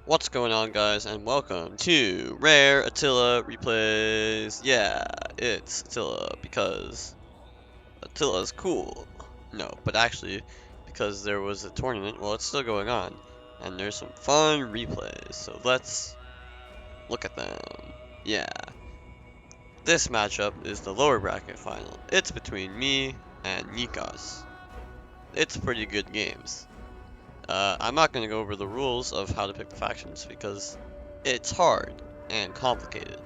What's going on, guys, and welcome to Rare Attila Replays. Yeah, it's Attila because Attila's cool. No, but actually, because there was a tournament, well, it's still going on, and there's some fun replays, so let's look at them. Yeah, this matchup is the lower bracket final. It's between me and Nikas. It's pretty good games. I'm not going to go over the rules of how to pick the factions because it's hard and complicated.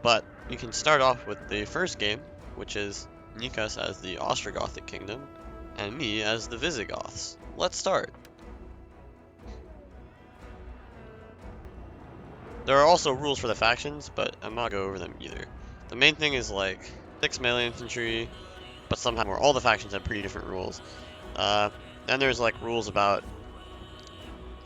But you can start off with the first game, which is Nikas as the Ostrogothic kingdom, and me as the Visigoths. Let's start. There are also rules for the factions, but I'm not going to go over them either. The main thing is like 6 melee infantry, but somehow where all the factions have pretty different rules. Then there's like rules about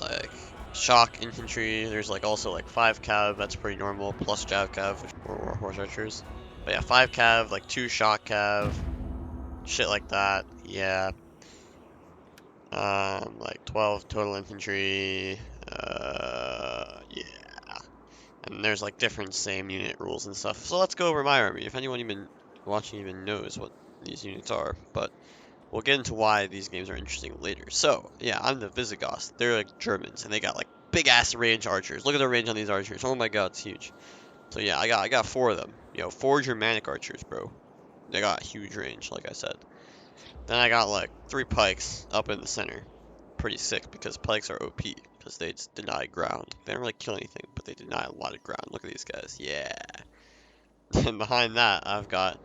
like shock infantry. There's like also like 5 cav, that's pretty normal, plus jav cav, which or horse archers. But yeah, 5 cav, like 2 shock cav, shit like that. Yeah. Like 12 total infantry. Yeah. And there's like different same unit rules and stuff. So let's go over my army. If anyone even watching even knows what these units are, but we'll get into why these games are interesting later. So, yeah, I'm the Visigoths. They're like Germans, and they got like big ass range archers. Look at the range on these archers. Oh my god, it's huge. So yeah, I got 4 of them. 4 Germanic archers, bro. They got huge range, like I said. Then I got like 3 pikes up in the center. Pretty sick because pikes are OP because they just deny ground. They don't really kill anything, but they deny a lot of ground. Look at these guys. Yeah. And behind that, I've got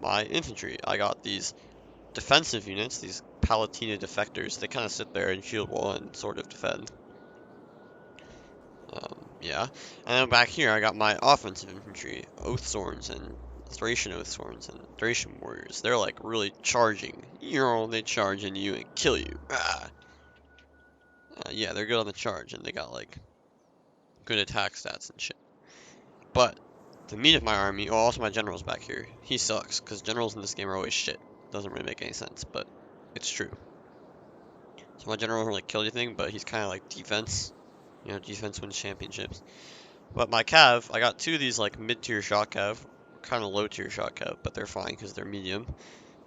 my infantry. I got these defensive units, these Palatina defectors. They kind of sit there and shield wall and sort of defend. Yeah. And then back here, I got my offensive infantry, Oathsworns and Thracian Oathsworns and Thracian warriors. They're like really charging. They charge into you and kill you. Yeah, they're good on the charge, and they got like good attack stats and shit. But the meat of my army, oh, also my general's back here. He sucks, because generals in this game are always shit. Doesn't really make any sense, but it's true. So my general don't really kill anything, but he's kind of like defense. Defense wins championships. But my cav, I got 2 of these like mid-tier shock cav, kind of low-tier shock cav, but they're fine because they're medium.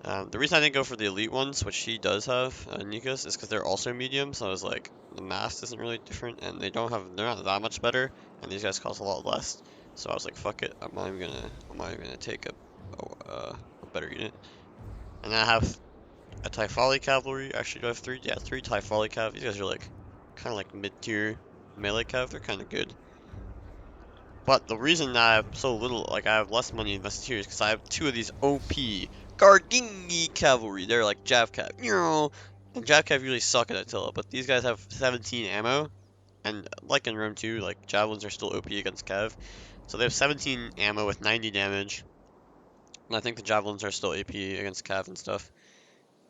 The reason I didn't go for the elite ones, which he does have, Nikas, is because they're also medium. So I was like, the mass isn't really different, and they're not that much better, and these guys cost a lot less. So I was like, fuck it, I'm not even gonna take a better unit. And then I have a Typhali cavalry. Actually, do I have 3? Yeah, 3 Typhali cav. These guys are like kind of like mid-tier melee cav. They're kind of good. But the reason that I have so little, like I have less money invested here, is because I have 2 of these OP Gardini cavalry. They're like Jav Cav. And Jav Cav usually suck at Attila, but these guys have 17 ammo. And like in Rome 2, like javelins are still OP against Cav. So they have 17 ammo with 90 damage. And I think the javelins are still AP against Cav and stuff.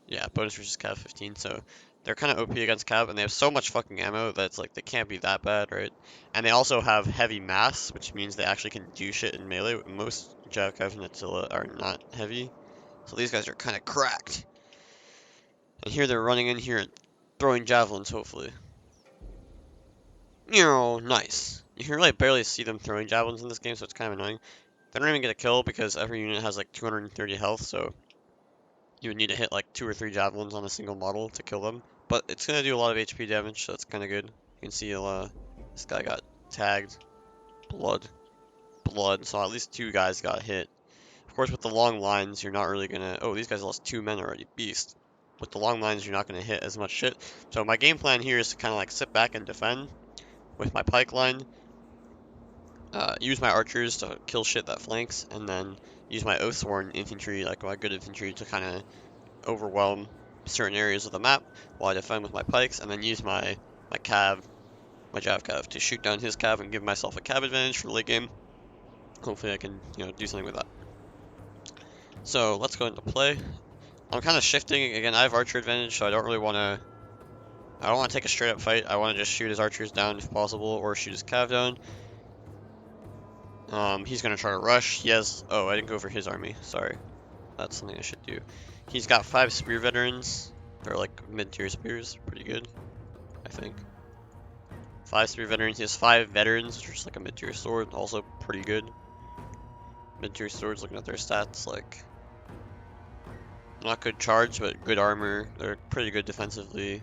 Yeah, bonus versus Cav 15, so they're kind of OP against Cav, and they have so much fucking ammo that it's like they can't be that bad, right? And they also have heavy mass, which means they actually can do shit in melee. Most Jav Cav and Attila are not heavy, so these guys are kind of cracked. And here they're running in here and throwing javelins, hopefully. Nice. You can really barely see them throwing javelins in this game, so it's kind of annoying. They don't even get a kill because every unit has like 230 health, so you would need to hit like 2 or 3 javelins on a single model to kill them. But it's going to do a lot of HP damage, so that's kind of good. You can see this guy got tagged. Blood. So at least 2 guys got hit. Of course, with the long lines, you're not really going to... Oh, these guys lost 2 men already. Beast. With the long lines, you're not going to hit as much shit. So my game plan here is to kind of like sit back and defend with my pike line. Use my archers to kill shit that flanks. And then use my Oathsworn infantry, like my good infantry, to kind of overwhelm certain areas of the map while I defend with my pikes, and then use my cav, my Jav cav, to shoot down his cav and give myself a cav advantage for the late game. Hopefully I can, do something with that. So let's go into play. I'm kind of shifting. Again, I have archer advantage, so I don't really want to... I don't want to take a straight up fight. I want to just shoot his archers down if possible, or shoot his cav down. He's going to try to rush. He has... Oh, I didn't go for his army. Sorry. That's something I should do. He's got 5 spear veterans. They're like mid-tier spears. Pretty good, I think. 5 spear veterans. He has 5 veterans, which is like a mid-tier sword, also pretty good. Mid-tier swords, looking at their stats, like not good charge, but good armor. They're pretty good defensively.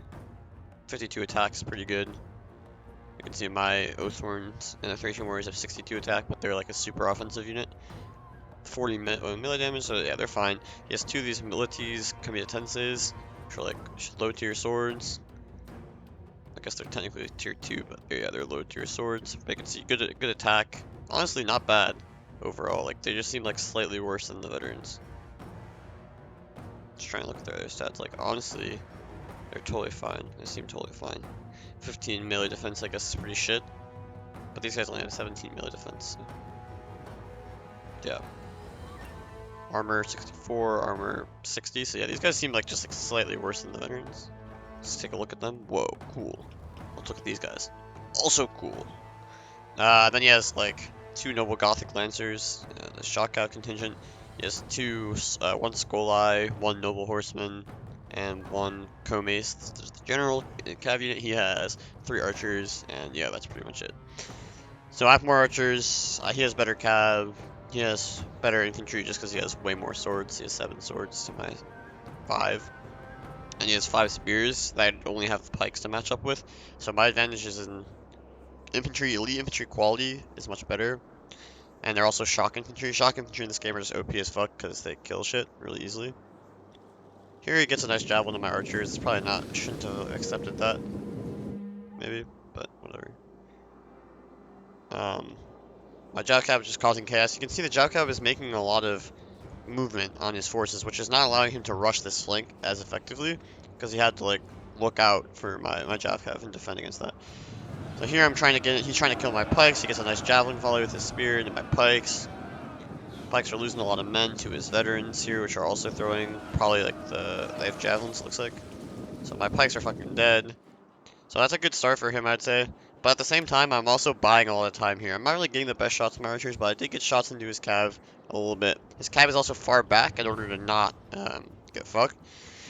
52 attacks, pretty good. You can see my Oathhorns and the Thracian Warriors have 62 attack, but they're like a super offensive unit. 40 melee damage, so yeah, they're fine. He has 2 of these milities, comitatenses, which are like low tier swords. I guess they're technically tier 2, but yeah, they're low tier swords. But you can see good attack. Honestly, not bad overall. Like, they just seem like slightly worse than the veterans. Just trying to look at their other stats. Like, honestly, they're totally fine. They seem totally fine. 15 melee defense, I guess, is pretty shit. But these guys only have 17 melee defense. So. Yeah. Armor 64, armor 60. So yeah, these guys seem like just like slightly worse than the veterans. Let's take a look at them. Whoa, cool. Let's look at these guys. Also cool. Then he has like 2 noble Gothic lancers, the shotgun contingent. He has 2, 1 skull eye, 1 noble horseman, and 1 co-mace. There's the general cav unit. He has 3 archers, and yeah, that's pretty much it. So I have more archers. He has better cav. He has better infantry just because he has way more swords. He has 7 swords to my 5. And he has 5 spears that I only have pikes to match up with. So my advantage is in infantry. Elite infantry quality is much better. And they're also shock infantry. Shock infantry in this game are just OP as fuck because they kill shit really easily. Here he gets a nice javelin to my archers. It's probably not, shouldn't have accepted that. Maybe, but whatever. My Jav Cab is just causing chaos. You can see the Jav Cab is making a lot of movement on his forces, which is not allowing him to rush this flank as effectively, because he had to like look out for my Jav Cab and defend against that. So here I'm trying to get it. He's trying to kill my pikes. He gets a nice javelin volley with his spear into my pikes. Pikes are losing a lot of men to his veterans here, which are also throwing probably like they have javelins, it looks like. So my pikes are fucking dead. So that's a good start for him, I'd say. But at the same time, I'm also buying a lot of time here. I'm not really getting the best shots from my archers, but I did get shots into his cav a little bit. His cav is also far back in order to not get fucked.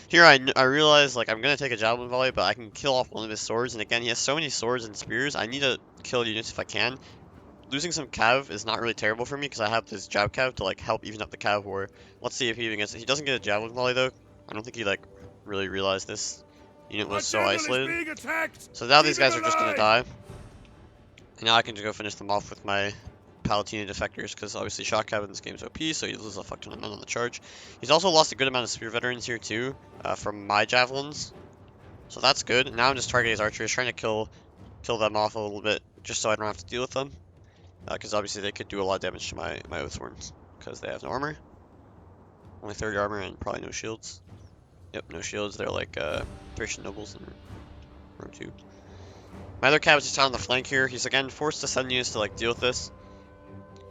Here I realize like I'm going to take a javelin volley, but I can kill off one of his swords. And again, he has so many swords and spears. I need to kill units if I can. Losing some cav is not really terrible for me because I have this jab cav to like help even up the cav war. Let's see if he even gets it. He doesn't get a javelin volley though. I don't think he like really realized this unit was so isolated. So now these guys are just gonna die. And now I can just go finish them off with my Palatina defectors, because obviously Shock Cav in this game is OP, so he loses a fuck ton of men on the charge. He's also lost a good amount of spear veterans here too, from my javelins. So that's good. Now I'm just targeting his archers, trying to kill them off a little bit, just so I don't have to deal with them. Because obviously they could do a lot of damage to my Oathhorns, because they have no armor. Only 30 armor and probably no shields. Yep, no shields. They're like Thracian nobles in row 2. My other cav is just on the flank here. He's again forced to send units to like deal with this.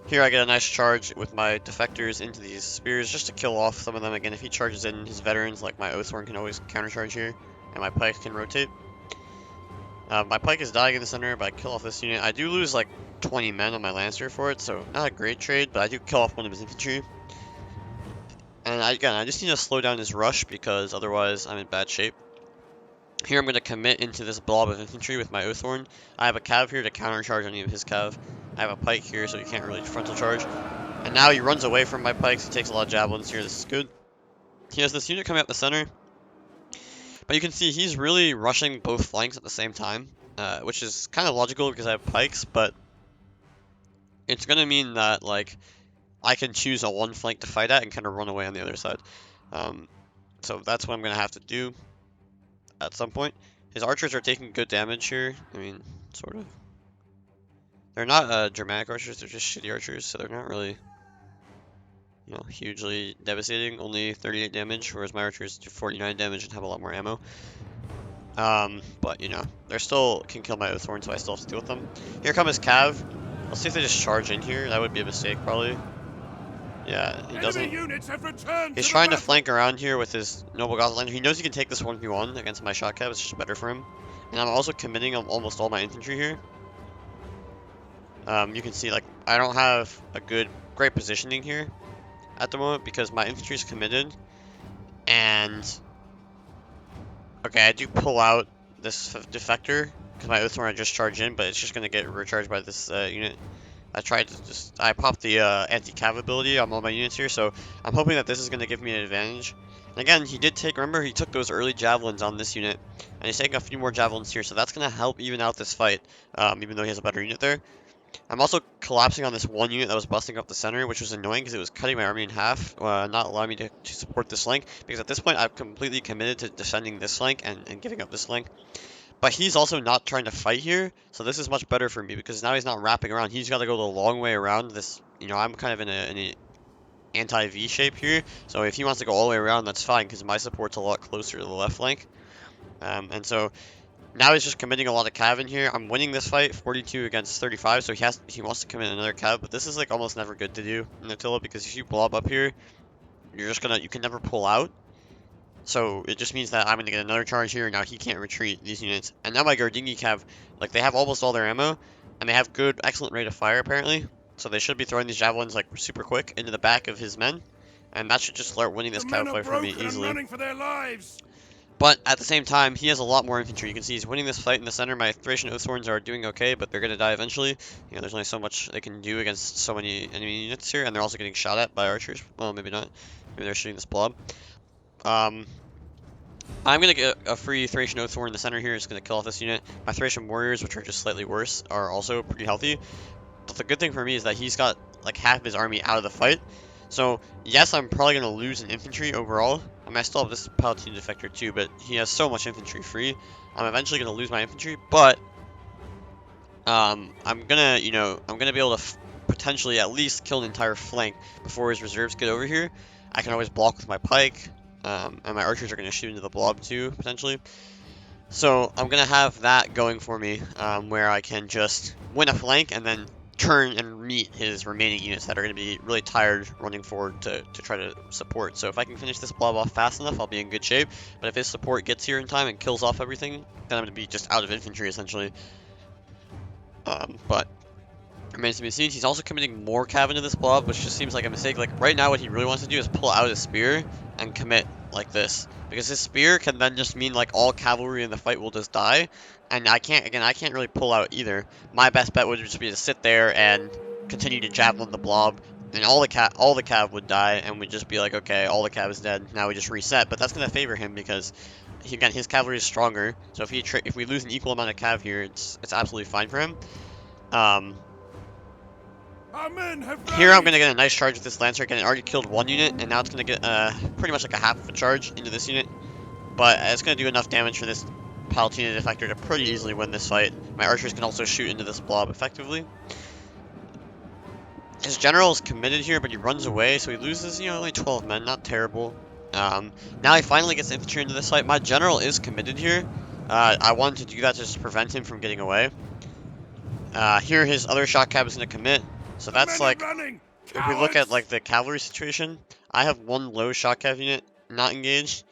Here I get a nice charge with my defectors into these spears just to kill off some of them. Again, if he charges in his veterans, like my Oathhorn can always countercharge here, and my pike can rotate. My pike is dying in the center, but I kill off this unit. I do lose like 20 men on my lancer for it, so not a great trade, but I do kill off one of his infantry. And again, I just need to slow down his rush because otherwise I'm in bad shape. Here I'm going to commit into this blob of infantry with my Oathhorn. I have a cav here to countercharge any of his cav. I have a pike here so he can't really frontal charge. And now he runs away from my pikes. He takes a lot of javelins here. This is good. He has this unit coming up the center. But you can see he's really rushing both flanks at the same time. Which is kind of logical because I have pikes. But it's going to mean that like I can choose a one flank to fight at and kind of run away on the other side. So that's what I'm going to have to do at some point. His archers are taking good damage here. I mean, sort of. They're not dramatic archers, they're just shitty archers, so they're not really, you know, hugely devastating. Only 38 damage, whereas my archers do 49 damage and have a lot more ammo. But, you know, they still can kill my Oathhorn, so I still have to deal with them. Here come his cav. Let's see if they just charge in here. That would be a mistake, probably. Yeah, he doesn't. He's trying to flank around here with his Noble Gothic. He knows he can take this 1v1 against my shot cav. It's just better for him. And I'm also committing almost all my infantry here. You can see, like, I don't have a great positioning here at the moment because my infantry is committed. And okay, I do pull out this defector because my Oathsworn I just charged in, but it's just gonna get recharged by this unit. I popped the anti-cav ability on all my units here, so I'm hoping that this is gonna give me an advantage. And again, he did take, remember, he took those early javelins on this unit, and he's taking a few more javelins here, so that's gonna help even out this fight, even though he has a better unit there. I'm also collapsing on this one unit that was busting up the center, which was annoying because it was cutting my army in half, not allowing me to support this flank, because at this point I've completely committed to defending this flank and giving up this flank. But he's also not trying to fight here, so this is much better for me, because now he's not wrapping around. He's got to go the long way around this. You know, I'm kind of in an anti-V shape here, so if he wants to go all the way around, that's fine, because my support's a lot closer to the left flank. And so now he's just committing a lot of cav in here. I'm winning this fight, 42 against 35, so he wants to commit another cav, but this is like almost never good to do in Attila, because if you blob up here, you can never pull out. So it just means that I'm going to get another charge here. Now he can't retreat these units. And now my Gardini cav, like, they have almost all their ammo, and they have excellent rate of fire apparently. So they should be throwing these javelins like super quick into the back of his men, and that should just start winning this cav fight for me easily. But at the same time, he has a lot more infantry. You can see he's winning this fight in the center. My Thracian Oathsworns are doing okay, but they're going to die eventually. You know, there's only so much they can do against so many enemy units here, and they're also getting shot at by archers. Well, maybe not. Maybe they're shooting this blob. I'm going to get a free Thracian Oathsworn in the center here. It's going to kill off this unit. My Thracian Warriors, which are just slightly worse, are also pretty healthy. But the good thing for me is that he's got like half of his army out of the fight. So, yes, I'm probably going to lose in infantry overall. I mean, I still have this Palatine Defector too, but he has so much infantry free. I'm eventually going to lose my infantry, but I'm going to be able to potentially at least kill an entire flank before his reserves get over here. I can always block with my pike. And my archers are going to shoot into the blob too, potentially. So I'm going to have that going for me, where I can just win a flank and then turn and meet his remaining units that are going to be really tired running forward to try to support. So if I can finish this blob off fast enough, I'll be in good shape. But if his support gets here in time and kills off everything, then I'm going to be just out of infantry, essentially. But remains to be seen. He's also committing more cav into this blob, which just seems like a mistake. Like, right now what he really wants to do is pull out his spear and commit like this. Because his spear can then just mean, like, all cavalry in the fight will just die. And I can't really pull out either. My best bet would just be to sit there and continue to javelin the blob. And all the cav would die, and we'd just be like, okay, all the cav is dead. Now we just reset. But that's going to favor him because, again, his cavalry is stronger. So if we lose an equal amount of cav here, it's absolutely fine for him. Here I'm going to get a nice charge with this Lancer. Again, it already killed one unit, and now it's going to get pretty much like a half of a charge into this unit. But it's going to do enough damage for this Palatine Defector to pretty easily win this fight. My archers can also shoot into this blob effectively. His general is committed here, but he runs away, so he loses, only 12 men. Not terrible. Now he finally gets infantry into this fight. My general is committed here. I wanted to do that to just prevent him from getting away. Here his other shot cav is going to commit. So that's like, if we look at like the cavalry situation, I have one low shot cav unit not engaged,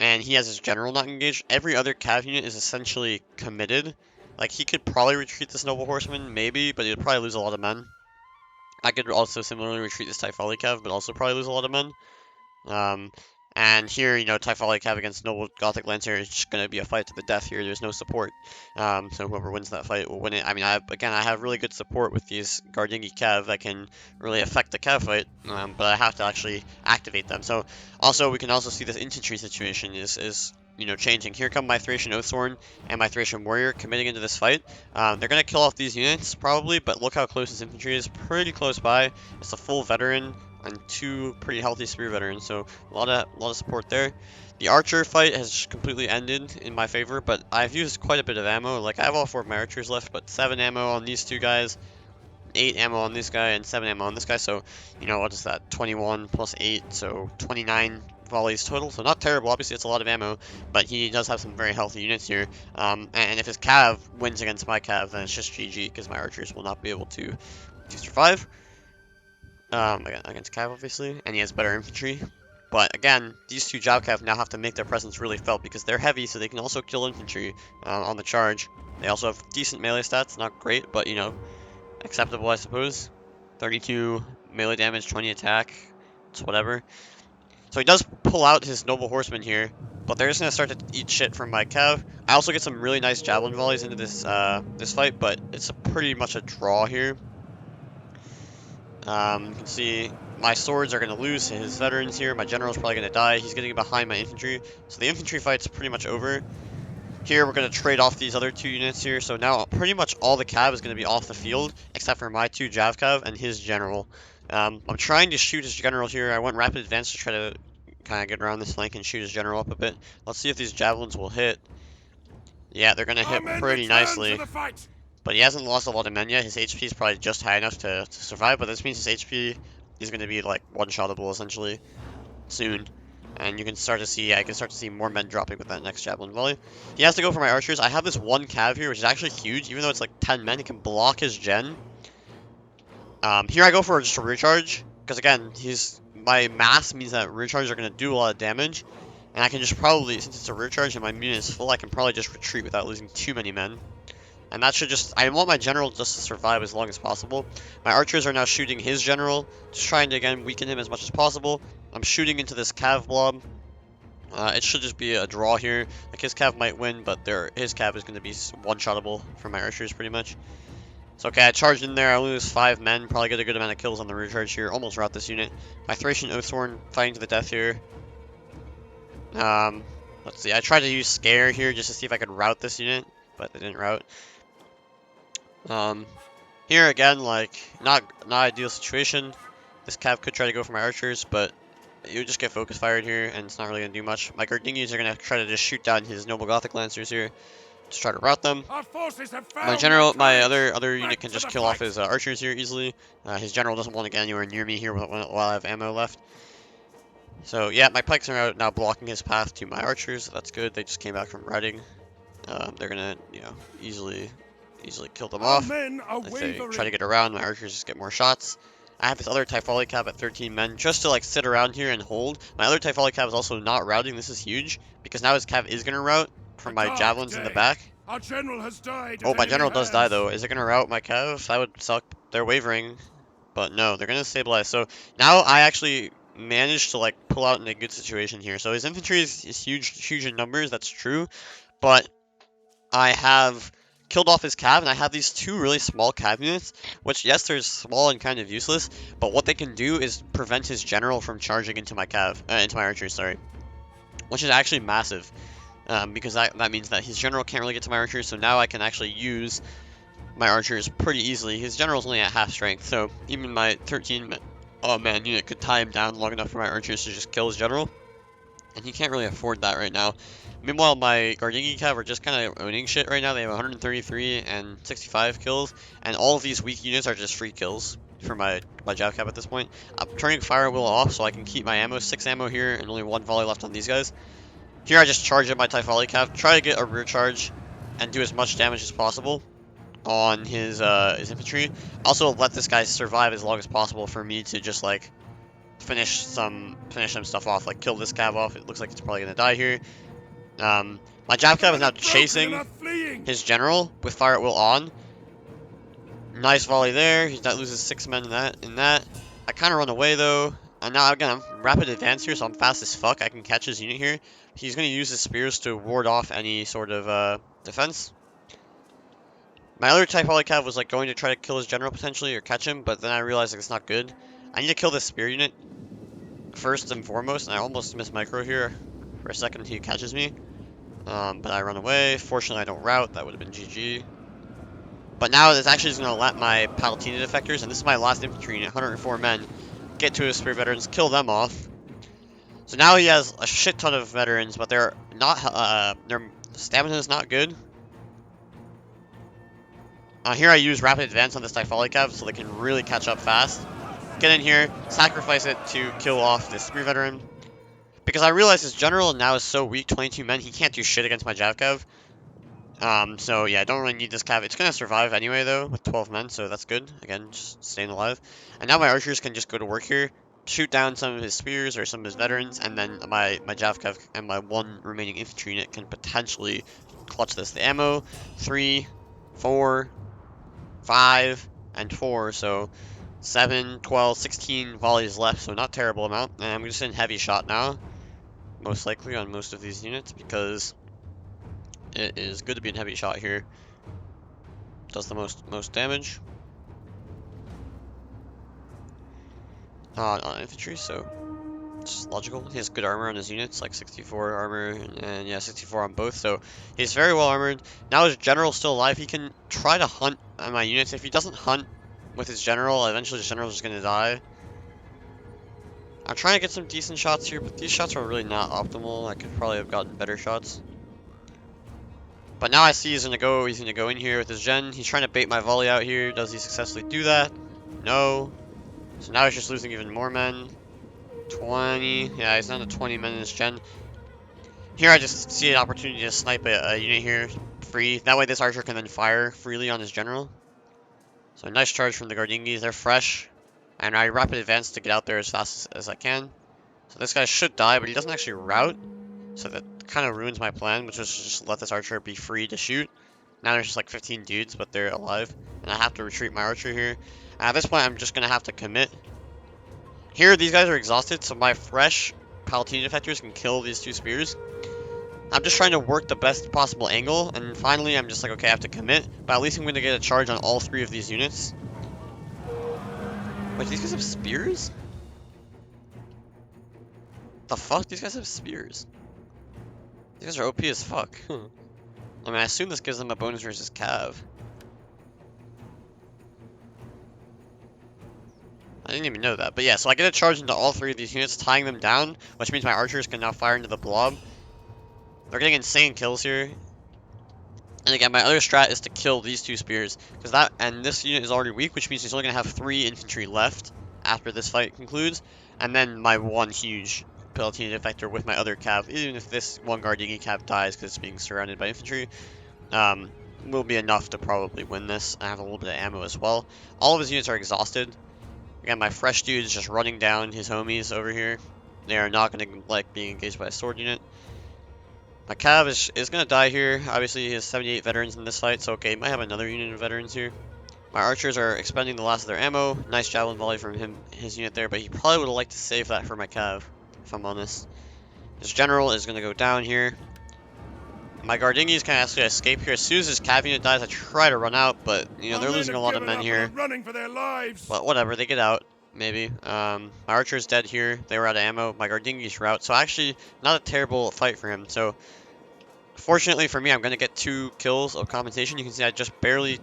and he has his general not engaged. Every other cav unit is essentially committed. Like, he could probably retreat this noble horseman, maybe, but he'd probably lose a lot of men. I could also similarly retreat this Typhali cav, but also probably lose a lot of men. And here, Typhali cav against Noble Gothic Lancer is just going to be a fight to the death here. There's no support. So whoever wins that fight will win it. I mean, I have really good support with these Gardini cav that can really affect the cav fight, but I have to actually activate them. So, also, we can also see this infantry situation is changing. Here come my Thracian Oathsworn and my Thracian Warrior committing into this fight. They're going to kill off these units, probably, but look how close his infantry is. Pretty close by. It's a full veteran and two pretty healthy spear veterans, so a lot of support there. The archer fight has completely ended in my favor, but I've used quite a bit of ammo. Like, I have all 4 of my archers left, but 7 ammo on these two guys, 8 ammo on this guy, and 7 ammo on this guy, so, what is that, 21 plus 8, so 29 volleys total, so not terrible. Obviously it's a lot of ammo, but he does have some very healthy units here, and if his cav wins against my cav, then it's just GG, because my archers will not be able to survive. Against cav, obviously, and he has better infantry. But again, these two Jow cav now have to make their presence really felt because they're heavy, so they can also kill infantry on the charge. They also have decent melee stats, not great, but acceptable, I suppose. 32 melee damage, 20 attack, it's whatever. So he does pull out his noble horseman here, But they're just gonna start to eat shit from my cav. I also get some really nice javelin volleys into this fight, but it's pretty much a draw here. You can see my swords are going to lose to his veterans here. My general's probably going to die. He's getting behind my infantry. So the infantry fight's pretty much over. Here we're going to trade off these other 2 units here. So now pretty much all the cav is going to be off the field, except for my 2 Jav cav and his general. I'm trying to shoot his general here. I went rapid advance to try to kind of get around this flank and shoot his general up a bit. Let's see if these javelins will hit. Yeah, they're going to hit pretty nicely. But he hasn't lost a lot of men yet. His HP is probably just high enough to survive, but this means his HP is going to be like one-shottable essentially soon. And you can start to see, I can start to see more men dropping with that next javelin volley. He has to go for my archers. I have this one cav here, which is actually huge. Even though it's like 10 men, he can block his gen. Here I go for just a rear charge, because again, my mass means that rear charges are going to do a lot of damage. And I can just probably, since it's a rear charge and my unit is full, I can probably just retreat without losing too many men. And that should just, I want my general just to survive as long as possible. My archers are now shooting his general, just trying to, again, weaken him as much as possible. I'm shooting into this cav blob. It should just be a draw here. Like, his cav might win, but his cav is going to be one-shottable for my archers, pretty much. So, okay, I charged in there. I lose 5 men. Probably get a good amount of kills on the rear charge here. Almost rout this unit. My Thracian Oathsworn fighting to the death here. Let's see. I tried to use Scare here just to see if I could rout this unit, but they didn't rout. Here again, like, not ideal situation. This cav could try to go for my archers, but you would just get focus fired here, and it's not really gonna do much. My Gardingies are gonna try to just shoot down his Noble Gothic Lancers here, to try to rout them. My general, my other unit can just kill off his archers here easily. His general doesn't want to get anywhere near me here while I have ammo left. So yeah, my pikes are out now blocking his path to my archers. That's good. They just came back from routing. They're gonna, easily kill them off. If they try to get around, my archers just get more shots. I have this other Typhali cav at 13 men just to like sit around here and hold. My other Typhali cav is also not routing. This is huge because now his cav is gonna rout from my javelins in the back. Our general has died. Oh, my general does die though. Is it gonna rout my cav? That would suck. They're wavering, but no, they're gonna stabilize. So now I actually managed to like pull out in a good situation here. So his infantry is huge in numbers. That's true, but I have killed off his cav, and I have these 2 really small cav units, which, yes, they're small and kind of useless, but what they can do is prevent his general from charging into my into my archers, sorry, which is actually massive, because that means that his general can't really get to my archers, so now I can actually use my archers pretty easily. His general's only at half strength, so even my 13-man unit could tie him down long enough for my archers to just kill his general, and he can't really afford that right now. Meanwhile, my Gardingi cav are just kind of owning shit right now. They have 133 and 65 kills, and all of these weak units are just free kills for my Jav cav at this point. I'm turning Fire Wheel off so I can keep my ammo, 6 ammo here, and only 1 volley left on these guys. Here I just charge at my Typhali cav, try to get a rear charge, and do as much damage as possible on his infantry. Also let this guy survive as long as possible for me to just like finish some stuff off, like kill this cav off. It looks like it's probably gonna die here. My Jav cav is now chasing his general with Fire at Will on. Nice volley there. That loses 6 men in that. I kind of run away though. And now again, I'm rapid advance here, so I'm fast as fuck. I can catch his unit here. He's going to use his spears to ward off any sort of defense. My other Typhali cav was like going to try to kill his general potentially or catch him, but then I realized like, it's not good. I need to kill this spear unit first and foremost, and I almost miss micro here. For a second, he catches me. But I run away. Fortunately, I don't rout. That would have been GG. But now it's actually just going to let my Palatina defectors, and this is my last infantry unit, 104 men, get to his spear veterans, kill them off. So now he has a shit ton of veterans, but they're not, their stamina is not good. Here I use rapid advance on this Typhali cav so they can really catch up fast. Get in here, sacrifice it to kill off this spear veteran. Because I realize his general now is so weak, 22 men, he can't do shit against my Jav cav. So yeah, I don't really need this cav. It's gonna survive anyway though, with 12 men, so that's good. Again, just staying alive. And now my archers can just go to work here, shoot down some of his spears or some of his veterans, and then my Jav cav and my 1 remaining infantry unit can potentially clutch this. The ammo, 3, 4, 5, and 4, so 7, 12, 16 volleys left, so not terrible amount. And I'm just in heavy shot now. most likely on most of these units, because it is good to be in heavy shot here. Does the most damage on infantry, so it's just logical. He has good armor on his units, like 64 armor, and yeah, 64 on both, so he's very well armored. Now his general's still alive. He can try to hunt on my units. If he doesn't hunt with his general, eventually his general's just gonna die. I'm trying to get some decent shots here, but these shots are really not optimal. I could probably have gotten better shots. But now I see he's gonna go in here with his gen. He's trying to bait my volley out here. Does he successfully do that? No. So now he's just losing even more men. 20. Yeah, he's down to 20 men in his gen. Here I just see an opportunity to snipe a unit here free. That way this archer can then fire freely on his general. So nice charge from the Gardingis. They're fresh. And I rapid advance to get out there as fast as I can. So this guy should die, but he doesn't actually route. So that kind of ruins my plan, which was just let this archer be free to shoot. Now there's just like 15 dudes, but they're alive. And I have to retreat my archer here. And at this point, I'm just going to have to commit. Here, these guys are exhausted, so my fresh Palatine defectors can kill these two spears. I'm just trying to work the best possible angle, and finally I'm just like, okay, I have to commit. But at least I'm going to get a charge on all three of these units. Wait, these guys have spears? The fuck? These guys have spears. These guys are OP as fuck. I mean, I assume this gives them a bonus versus Cav. I didn't even know that. But yeah, so I get a charge into all three of these units, tying them down, which means my archers can now fire into the blob. They're getting insane kills here. And again, my other strat is to kill these two spears, and this unit is already weak, which means he's only going to have 3 infantry left after this fight concludes. And then my one huge Palatine defector with my other cav, even if this one Gardini cav dies because it's being surrounded by infantry, will be enough to probably win this. I have a little bit of ammo as well. All of his units are exhausted. Again, my fresh dude is just running down his homies over here. They are not going to like being engaged by a sword unit. My cav is going to die here. Obviously, he has 78 veterans in this fight, so okay, he might have another unit of veterans here. My archers are expending the last of their ammo. Nice javelin volley from his unit there, but he probably would have liked to save that for my cav, if I'm honest. His general is going to go down here. My Gardingis can actually escape here. As soon as his cav unit dies, I try to run out, but, you know, they're losing a lot of men here. Running for their lives. But whatever, they get out, maybe. My archer's dead here. They were out of ammo. My Gardingis route, so actually, not a terrible fight for him. So, fortunately for me, I'm going to get 2 kills of compensation. You can see I just barely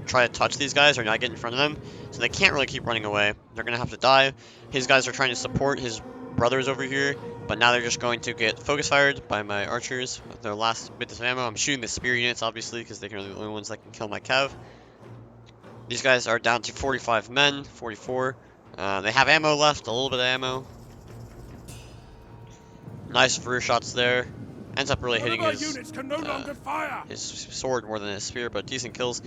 try to touch these guys or not get in front of them, so they can't really keep running away. They're going to have to die. His guys are trying to support his brothers over here, but now they're just going to get focus fired by my archers with their last bit of ammo. I'm shooting the spear units, obviously, because they're the only ones that can kill my cav. These guys are down to 45 men, 44. They have ammo left, a little bit of ammo. Nice rear shots there. Ends up really hitting his sword more than his spear, but decent kills.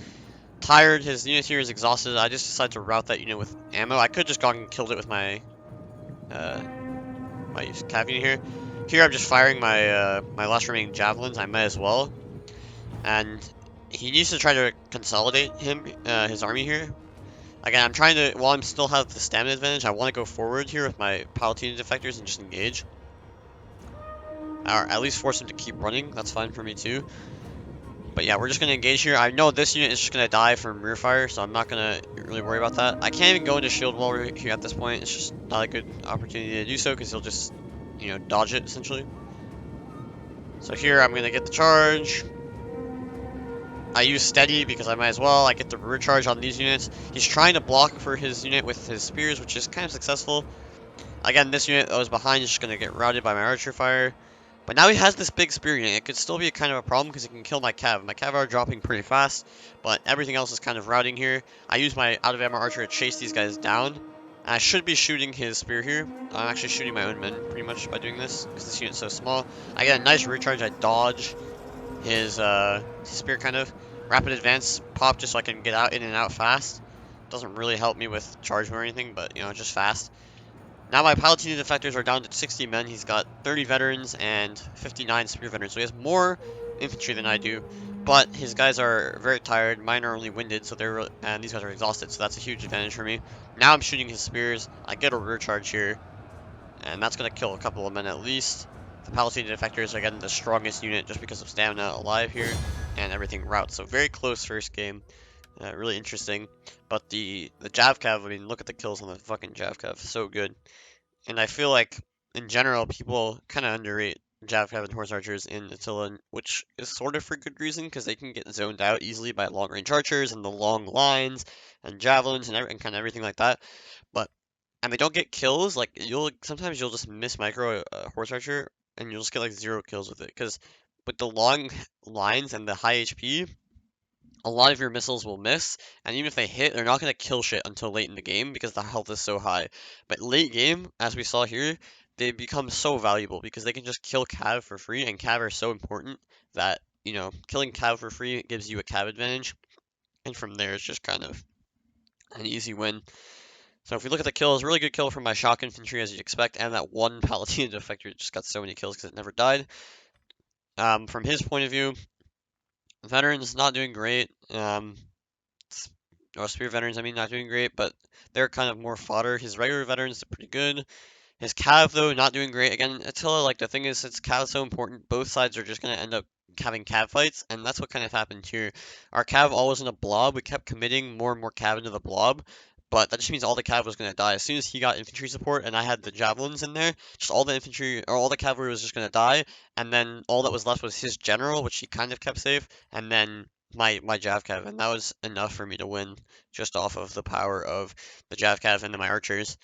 Tired, his unit here is exhausted. I just decided to route that unit with ammo. I could just gone and killed it with my my cav unit here. Here I'm just firing my my last remaining javelins. I might as well. And he needs to try to consolidate his army here. Again, I'm trying to, while I'm still have the stamina advantage, I want to go forward here with my Palatine defectors and just engage. Or at least force him to keep running. That's fine for me too. But yeah, we're just going to engage here. I know this unit is just going to die from rear fire, so I'm not going to really worry about that. I can't even go into shield wall here at this point. It's just not a good opportunity to do so because he'll just, you know, dodge it essentially. So here I'm going to get the charge. I use steady because I might as well. I get the rear charge on these units. He's trying to block for his unit with his spears, which is kind of successful. Again, this unit that was behind is just going to get routed by my archer fire. But now he has this big spear unit. It could still be kind of a problem because it can kill my cav. My cav are dropping pretty fast, but everything else is kind of routing here. I use my out of ammo archer to chase these guys down. And I should be shooting his spear here. I'm actually shooting my own men pretty much by doing this because this unit's so small. I get a nice recharge. I dodge his spear kind of. Rapid advance pop just so I can get out in and out fast. Doesn't really help me with charge or anything, but you know, just fast. Now my Palatine defectors are down to 60 men. He's got 30 veterans and 59 spear veterans. So he has more infantry than I do. But his guys are very tired. Mine are only winded, so and these guys are exhausted. So that's a huge advantage for me. Now I'm shooting his spears. I get a rear charge here. and that's going to kill a couple of men at least. The Palestinian defectors are getting the strongest unit just because of stamina alive here, and everything routes. So very close first game, really interesting. But the Javcav, I mean, look at the kills on the fucking Javcav, so good. And I feel like in general people kind of underrate Javcav and horse archers in Attila, which is sort of for good reason because they can get zoned out easily by long range archers and the long lines and javelins and kind of everything like that. But and they don't get kills. Like sometimes you'll just miss micro a horse archer and you'll just get like 0 kills with it because with the long lines and the high HP, a lot of your missiles will miss, and even if they hit, they're not going to kill shit until late in the game because the health is so high. But late game, as we saw here, they become so valuable because they can just kill Cav for free, and Cav are so important that, killing Cav for free gives you a Cav advantage, and from there it's just kind of an easy win. So if we look at the kills, really good kill from my shock infantry as you'd expect, and that one Palatine defector just got so many kills because it never died. From his point of view, veterans not doing great. Or spear veterans, I mean, not doing great, but they're kind of more fodder. His regular veterans are pretty good. His Cav, though, not doing great. Again, Attila, like, the thing is, since Cav is so important, both sides are just going to end up having Cav fights, and that's what kind of happened here. Our Cav always in a blob. We kept committing more and more Cav into the blob, but that just means all the Cav was going to die. As soon as he got infantry support and I had the javelins in there, just all the infantry, or all the cavalry was just going to die, and then all that was left was his general, which he kind of kept safe, and then my Javcav, and that was enough for me to win just off of the power of the Javcav and then my archers.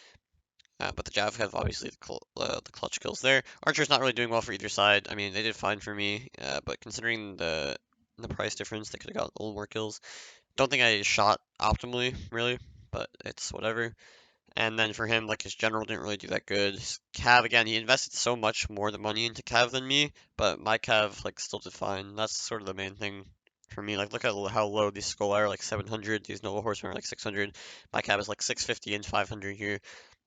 But the Javcav obviously the clutch kills there. Archer's not really doing well for either side. I mean, they did fine for me, but considering the price difference, they could have got a little more kills. Don't think I shot optimally, really, but it's whatever. And then for him, like his general didn't really do that good. His Cav again, he invested so much more the money into Cav than me, but my Cav like still did fine. That's sort of the main thing for me. Like look at how low these skull are, like 700. These noble horsemen are like 600. My Cav is like 650 and 500 here,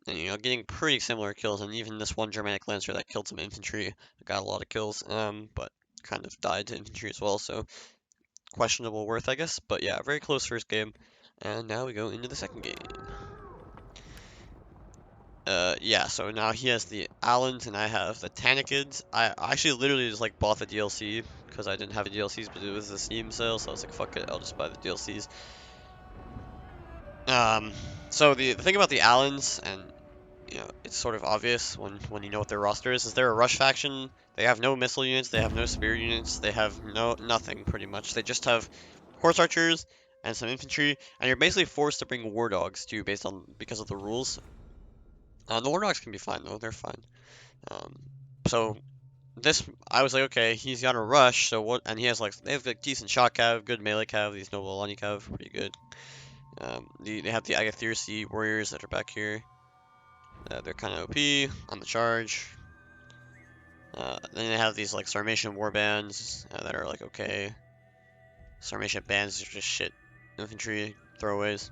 and getting pretty similar kills. And even this one Germanic lancer that killed some infantry got a lot of kills, but kind of died to infantry as well. So questionable worth, I guess. But yeah, very close first game. And now we go into the second game. Yeah, so now he has the Allens and I have the Tanikids. I actually literally just like bought the DLC because I didn't have the DLCs, but it was a Steam sale, so I was like, fuck it, I'll just buy the DLCs. So the thing about the Allens, and it's sort of obvious when you know what their roster is they're a rush faction. They have no missile units, they have no spear units, they have nothing pretty much. They just have horse archers and some infantry, and you're basically forced to bring war dogs too, because of the rules. The war dogs can be fine though, they're fine. Um, so this, I was like, okay, he's got a rush, so what? And he has they have like decent shot cav, good melee cav, these noble Alani cav, pretty good. They have the Agathirsi warriors that are back here. They're kind of OP on the charge. Then they have these like Sarmatian warbands that are like okay. Sarmatian bands are just shit infantry throwaways.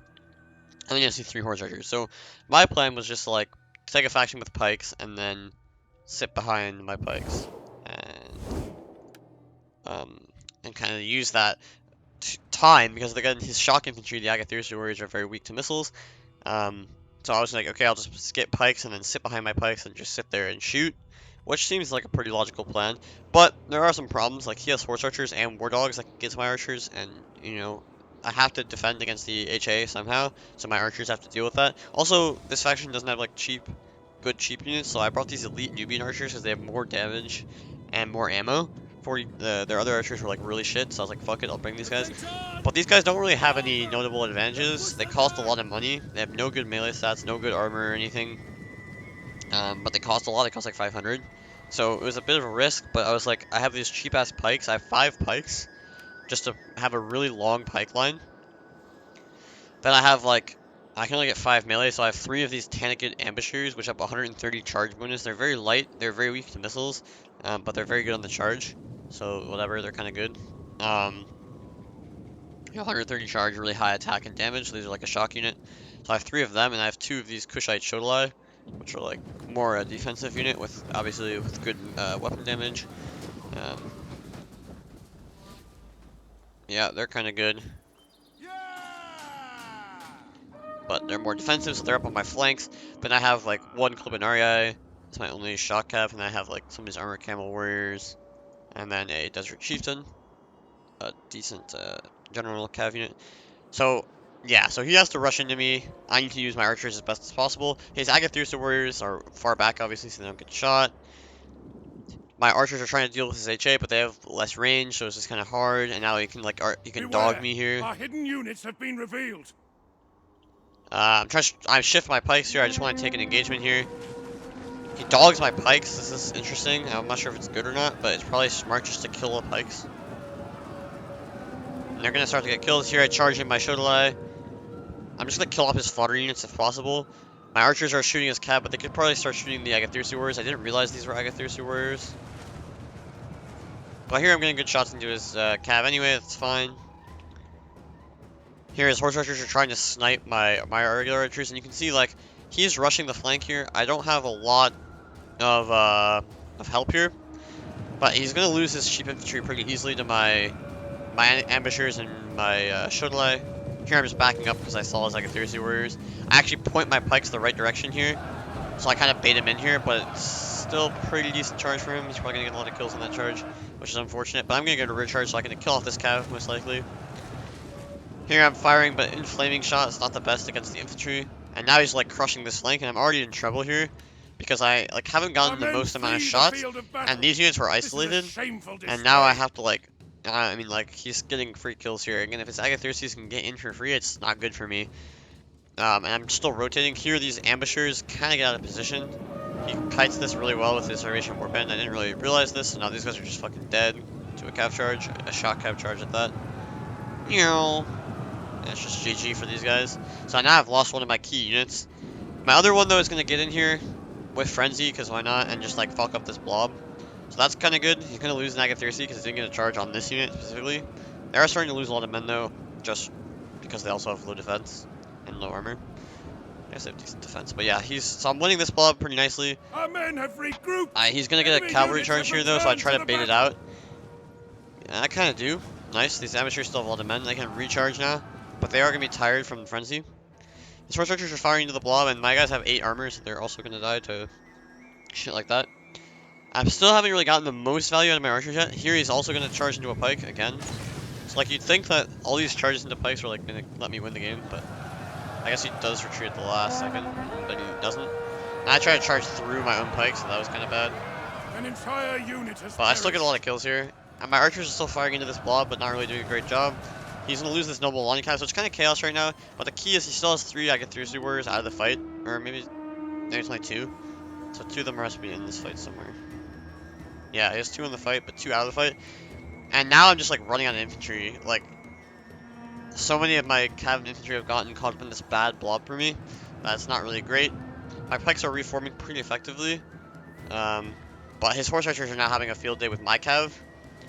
And then you see 3 horse archers. So my plan was just to like take a faction with pikes and then sit behind my pikes and um, and kind of use that time because again his shock infantry, the Agathirsi warriors, are very weak to missiles. Um, so I was like, okay, I'll just skip pikes and then sit behind my pikes and just sit there and shoot, which seems like a pretty logical plan. But there are some problems, like he has horse archers and war dogs that can get to my archers, and I have to defend against the HA somehow, so my archers have to deal with that. Also, this faction doesn't have like good cheap units, so I brought these elite Nubian archers because they have more damage and more ammo. Their other archers were like really shit, so I was like, fuck it, I'll bring these guys. But these guys don't really have any notable advantages. They cost a lot of money. They have no good melee stats, no good armor or anything. But they cost a lot. They cost like 500. So it was a bit of a risk, but I was like, I have these cheap ass pikes. I have 5 pikes just to have a really long pike line. Then I have like, I can only get 5 melee, so I have 3 of these Tanakid ambushers, which have 130 charge bonus. They're very light. They're very weak to missiles, but they're very good on the charge. So whatever, they're kind of good. 130 charge, really high attack and damage. These are like a shock unit. So I have 3 of them, and I have 2 of these Kushite Shodalai, which are like more a defensive unit with obviously with good weapon damage. Um, yeah, they're kind of good, but they're more defensive, so they're up on my flanks. Then I have like 1 Clibanarii, It's my only shock cav, and I have like some of these armored camel warriors, and then a desert chieftain, a decent general cav unit. So yeah, so he has to rush into me. I need to use my archers as best as possible. His Agathusa warriors are far back, obviously, so they don't get shot. My archers are trying to deal with his HA, but they have less range, so it's just kind of hard. And now he can like he can dog me here. Our hidden units have been revealed. I shift my pikes here. I just want to take an engagement here. He dogs my pikes. This is interesting. I'm not sure if it's good or not, but it's probably smart just to kill the pikes. And they're gonna start to get killed here. I charge in my Shodelai. I'm just gonna kill off his fodder units if possible. My archers are shooting his cab, but they could probably start shooting the Agathusa warriors. I didn't realize these were Agathusa warriors. But here I'm getting good shots into his cab anyway. That's fine. Here his horse archers are trying to snipe my regular archers, and you can see like he's rushing the flank here. I don't have a lot of help here, but he's gonna lose his cheap infantry pretty easily to my ambushers and my Shodelai. Here I'm just backing up because I saw his Agathusa warriors. I actually point my pikes the right direction here, so I kind of bait him in here, but it's still pretty decent charge for him. He's probably gonna get a lot of kills on that charge, which is unfortunate. But I'm gonna get a rear charge so I can kill off this cav most likely. Here I'm firing, but inflaming shot is not the best against the infantry. And now he's like crushing this flank, and I'm already in trouble here because I like haven't gotten the most amount of shots, and these units were isolated. And now I have to like, I mean like he's getting free kills here. Again, if his Agathusas can get in for free, it's not good for me. And I'm still rotating here. These ambushers kind of get out of position. He kites this really well with his Starvation Warband. I didn't really realize this, so now these guys are just fucking dead to a cav charge, a shock cav charge at that. You know. It's just GG for these guys. So now I've lost one of my key units. My other one, though, is going to get in here with Frenzy, because why not, and just, like, fuck up this blob. So that's kind of good. He's going to lose an Agathusa because he didn't get a charge on this unit, specifically. They are starting to lose a lot of men, though, just because they also have low defense and low armor. I guess they have decent defense. But yeah, so I'm winning this blob pretty nicely. Our men have regrouped. He's going to get a cavalry charge here, though, so I try to bait it out. And I kind of do. Nice. These amateurs still have a lot of men. They can recharge now. But they are going to be tired from the Frenzy. His horse archers are firing into the blob, and my guys have 8 armor, so they're also going to die to shit like that. I still haven't really gotten the most value out of my archers yet. Here he's also going to charge into a pike again. So like you'd think that all these charges into pikes were like going to let me win the game, but I guess he does retreat at the last second, but he doesn't. And I try to charge through my own pike, so that was kind of bad. An entire unit has but I still get a lot of kills here. And my archers are still firing into this blob, but not really doing a great job. He's going to lose this noble Lonnie cav, so it's kind of chaos right now. But the key is he still has 3 Agathusa warriors out of the fight. Or maybe it's only 2. So 2 of them must be in this fight somewhere. Yeah, he has 2 in the fight, but 2 out of the fight. And now I'm just like running out of infantry. Like, so many of my cav infantry have gotten caught up in this bad blob for me. That's not really great. My pikes are reforming pretty effectively. But his horse archers are now having a field day with my cav.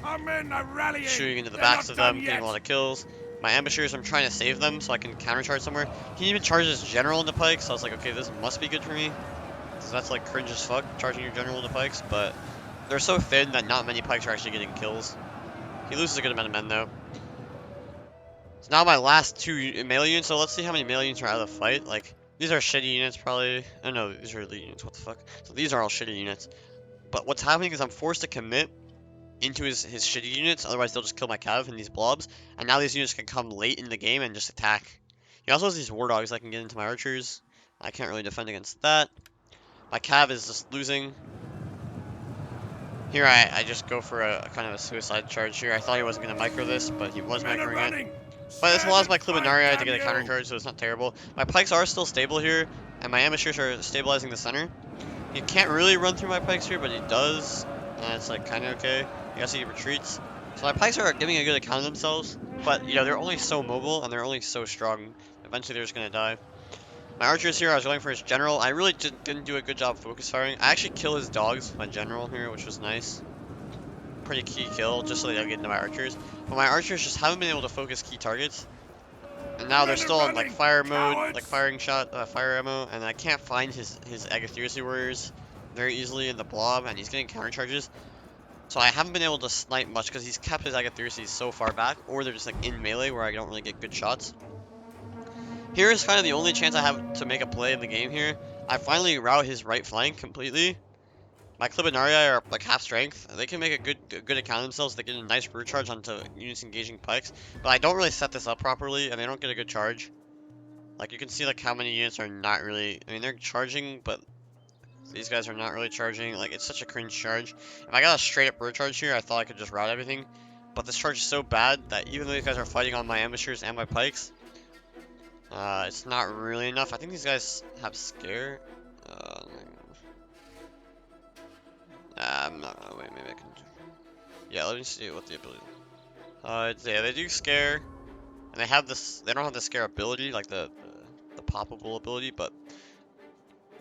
Our men are rallying. Shooting into the backs of them, getting a lot of kills. My ambushers, I'm trying to save them so I can countercharge somewhere. He even charges general into pikes, so I was like, okay, this must be good for me. So that's like cringe as fuck, charging your general into pikes, but they're so thin that not many pikes are actually getting kills. He loses a good amount of men though. So now my last 2 melee units, so let's see how many melee units are out of the fight. Like, these are shitty units probably. Oh no, these are elite units, what the fuck. So these are all shitty units. But what's happening is I'm forced to commit into his shitty units, otherwise they'll just kill my cav in these blobs. And now these units can come late in the game and just attack. He also has these war dogs that can get into my archers. I can't really defend against that. My cav is just losing. Here I just go for a kind of a suicide charge here. I thought he wasn't going to micro this, but he was microing it. But this allows my Clubinarii to get a counter charge, so it's not terrible. My pikes are still stable here, and my ambushers are stabilizing the center. He can't really run through my pikes here, but he does. And it's like kind of okay. I guess he retreats. So my pikes are giving a good account of themselves, but you know, they're only so mobile and they're only so strong. Eventually they're just going to die. My archers here, I was going for his general. I really didn't do a good job focus firing. I actually kill his dogs with my general here, which was nice. Pretty key kill, just so they don't get into my archers. But my archers just haven't been able to focus key targets. And now they're still in like fire mode, like firing shot, fire ammo, and I can't find his Agathusa warriors very easily in the blob, and he's getting counter charges. So I haven't been able to snipe much because he's kept his Agathusas so far back, or they're just like in melee where I don't really get good shots. Here is kind of the only chance I have to make a play in the game here. I finally rout his right flank completely, My Clibanarii are like half strength. They can make a good account of themselves. They get a nice brew charge onto units engaging pikes. But I don't really set this up properly, and they don't get a good charge. Like you can see like how many units are not really. I mean they're charging, but these guys are not really charging. Like it's such a cringe charge. If I got a straight up brew charge here, I thought I could just route everything. But this charge is so bad that even though these guys are fighting on my ambushers and my pikes, it's not really enough. I think these guys have scare. I'm not. Oh, wait, maybe I can. Yeah, let me see what the ability. Yeah, they do scare, and they have this. They don't have the scare ability, like the poppable ability, but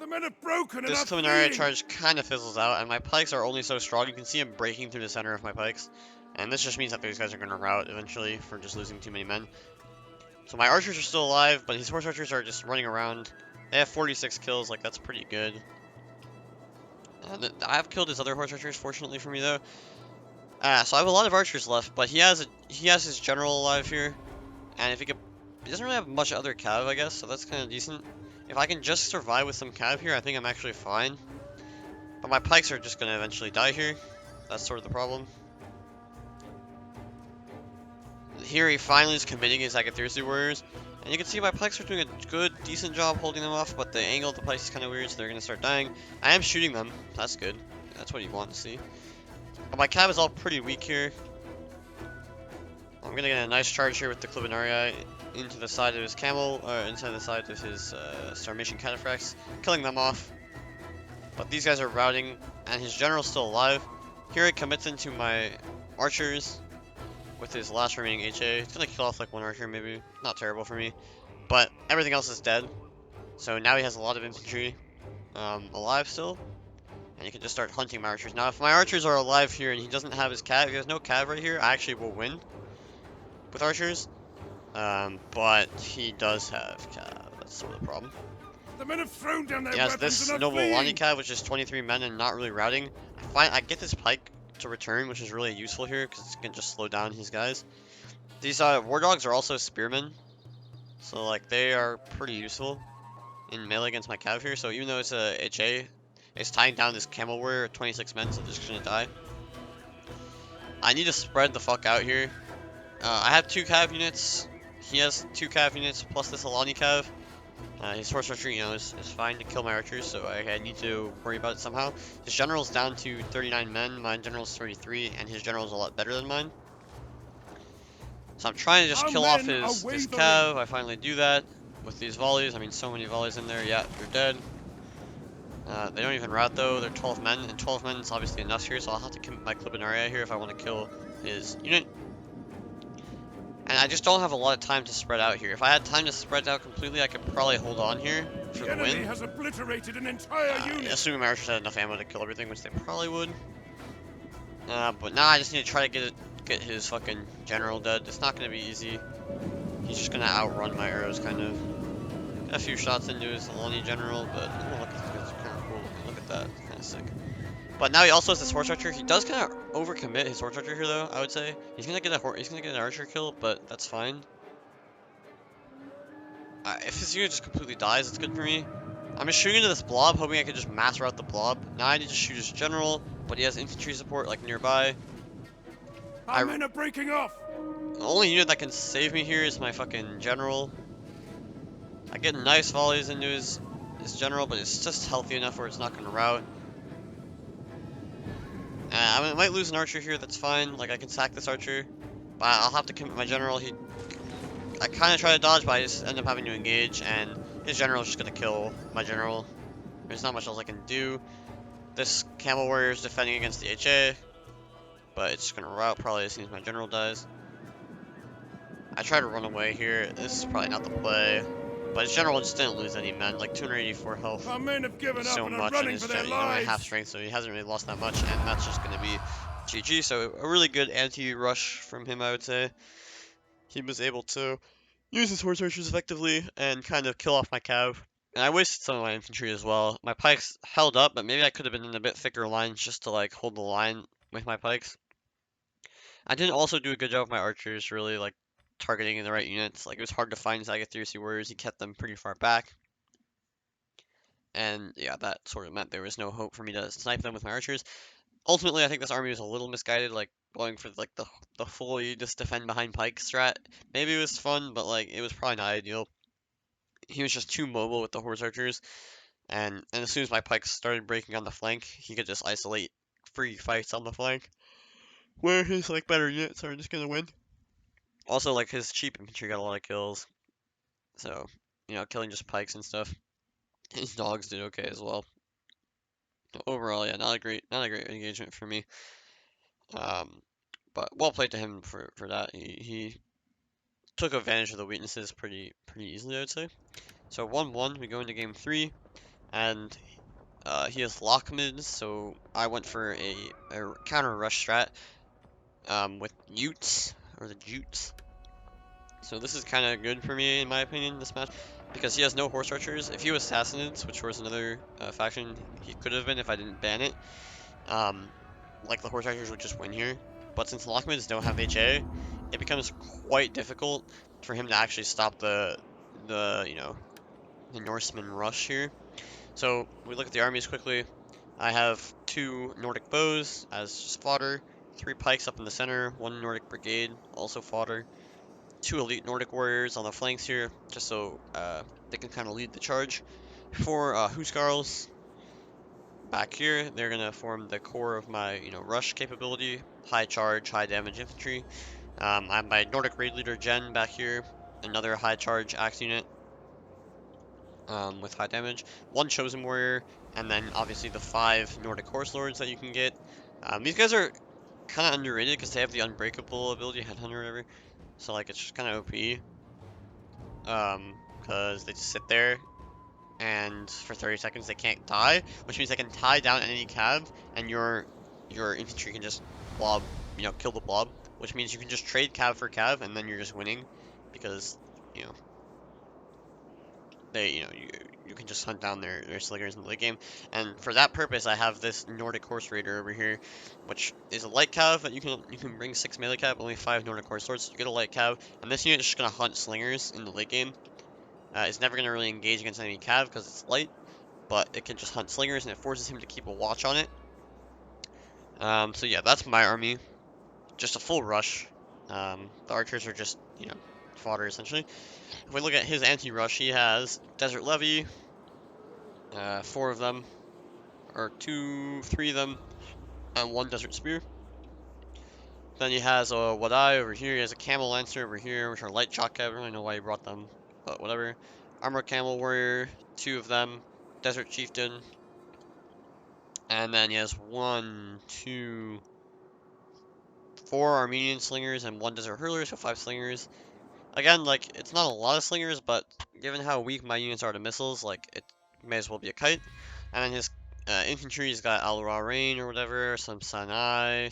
The men have broken and this are Climinaria fleeing. charge kind of fizzles out, and my pikes are only so strong. You can see him breaking through the center of my pikes, and this just means that these guys are going to rout eventually for just losing too many men. So my archers are still alive, but his horse archers are just running around. They have 46 kills, like that's pretty good. I have killed his other horse archers, fortunately for me though. So I have a lot of archers left, but he has his general alive here, and if he doesn't really have much other cav, I guess, so that's kind of decent. If I can just survive with some cav here, I think I'm actually fine. But my pikes are just gonna eventually die here. That's sort of the problem. Here he finally is committing his Agathirsi warriors, and you can see my pikes are doing a good, decent job holding them off, but the angle of the pikes is kind of weird, so they're gonna start dying. I am shooting them. That's good. That's what you want to see. But my cav is all pretty weak here. I'm gonna get a nice charge here with the Clibanarii into the side of his camel, or inside the side of his Starmation Cataphracts, killing them off. But these guys are routing, and his general's still alive. Here he commits into my archers with his last remaining HA. It's gonna kill off like one archer, maybe. Not terrible for me. But everything else is dead. So now he has a lot of infantry alive still. And you can just start hunting my archers. Now, if my archers are alive here and he doesn't have his cav, if he has no cav right here, I actually will win with archers. But he does have cav. That's sort of the problem. The men have thrown down their He has weapons this and are noble fleeing. Lani cav, which is 23 men and not really routing. I get this pike to return, which is really useful here because it can just slow down his guys. These war dogs are also spearmen, so like they are pretty useful in melee against my cav here. So even though it's a HA, it's tying down this camel warrior at 26 men, so they're just gonna die. I need to spread the fuck out here. I have 2 cav units. He has 2 cav units plus this Alani cav. His horse archer, you know, is fine to kill my archers, so I need to worry about it somehow. His general's down to 39 men, my general's 33, and his general's a lot better than mine. So I'm trying to just kill off his cav. I finally do that with these volleys. I mean, so many volleys in there. Yeah, they're dead. They don't even rout though. They're 12 men, and 12 men is obviously enough here, so I'll have to commit my Clibanarii here if I want to kill his unit. And I just don't have a lot of time to spread out here. If I had time to spread out completely, I could probably hold on here for the win. Has obliterated an entire unit. Assuming my archers had enough ammo to kill everything, which they probably would. But now I just need to try to get his fucking general dead. It's not going to be easy. He's just going to outrun my arrows, kind of. Got a few shots into his Alani general, but oh, look, it's kind of cool. Look at that, it's kind of sick. But now he also has this horse archer. He does kind of overcommit his horse archer here, though. I would say he's gonna get an archer kill, but that's fine. If his unit just completely dies, it's good for me. I'm just shooting into this blob, hoping I can just mass rout the blob. Now I need to shoot his general, but he has infantry support like nearby. Our men are breaking off. The only unit that can save me here is my fucking general. I get nice volleys into his general, but it's just healthy enough where it's not gonna rout. I might lose an archer here, that's fine. Like, I can sack this archer. But I'll have to commit my general. I kind of try to dodge, but I just end up having to engage. And his general is just going to kill my general. There's not much else I can do. This camel warrior is defending against the HA. But it's just going to rout probably as soon as my general dies. I try to run away here. This is probably not the play. But his general just didn't lose any men, like 284 health. Our men have given So up and much, are and running his for their general only lives. half strength, so he hasn't really lost that much, and that's just going to be GG. So a really good anti-rush from him, I would say. He was able to use his horse archers effectively and kind of kill off my cav. And I wasted some of my infantry as well. My pikes held up, but maybe I could have been in a bit thicker lines just to like hold the line with my pikes. I didn't also do a good job with my archers, really like targeting in the right units. Like it was hard to find Agathirsi warriors. He kept them pretty far back. and yeah, that sort of meant there was no hope for me to snipe them with my archers. Ultimately, I think this army was a little misguided, like going for like the fully just defend behind pike strat. Maybe it was fun, but like it was probably not ideal. He was just too mobile with the horse archers, and as soon as my pikes started breaking on the flank, he could just isolate free fights on the flank, where his like better units are just gonna win. Also, like his cheap infantry got a lot of kills, so killing just pikes and stuff. His dogs did okay as well. Overall, yeah, not a great engagement for me. Um, but well played to him for that. He took advantage of the weaknesses pretty easily, I would say. So 1-1, we go into game 3, and he has lock mids, so I went for a counter rush strat with Utes, or the Jutes. So this is kind of good for me, in my opinion, this match, because he has no horse archers. If he was Sassanids, which was another faction he could have been if I didn't ban it, like the horse archers would just win here. But since Lockmids don't have HA, it becomes quite difficult for him to actually stop the Norseman rush here. So we look at the armies quickly. I have 2 Nordic bows as just fodder, 3 pikes up in the center, 1 Nordic brigade, also fodder, 2 elite Nordic warriors on the flanks here, just so they can kind of lead the charge. 4 Huskarls back here, they're gonna form the core of my rush capability, high charge, high damage infantry. I have my Nordic raid leader Jen back here, another high charge axe unit. With high damage, 1 chosen warrior, and then obviously the 5 Nordic horse lords that you can get. These guys are kind of underrated because they have the unbreakable ability, headhunter or whatever. So like it's just kind of OP. Because they just sit there and for 30 seconds they can't die, which means they can tie down any cav, and your infantry can just blob, kill the blob, which means you can just trade cav for cav, and then you're just winning because you know they, you can just hunt down their slingers in the late game. And for that purpose, I have this Nordic Horse Raider over here, which is a light cav, but you can bring 6 melee cav, only 5 Nordic Horse Lords. So you get a light cav, and this unit is just gonna hunt slingers in the late game. It's never gonna really engage against enemy cav because it's light, but it can just hunt slingers, and it forces him to keep a watch on it. So yeah, that's my army. Just a full rush. The archers are just, fodder essentially. If we look at his anti-rush, he has Desert Levy, 4 of them, or 3 of them, and 1 Desert Spear. Then he has a Wadai over here, he has a Camel Lancer over here, which are light chalk cav. I don't really know why he brought them, but whatever. Armor Camel Warrior, 2 of them, Desert Chieftain, and then he has 1, 2, 4 Armenian Slingers and 1 Desert Hurler, so 5 Slingers. Again, like, it's not a lot of Slingers, but given how weak my units are to missiles, like, it may as well be a kite. And then his infantry's got Al Ra Rain or whatever, some Sanai,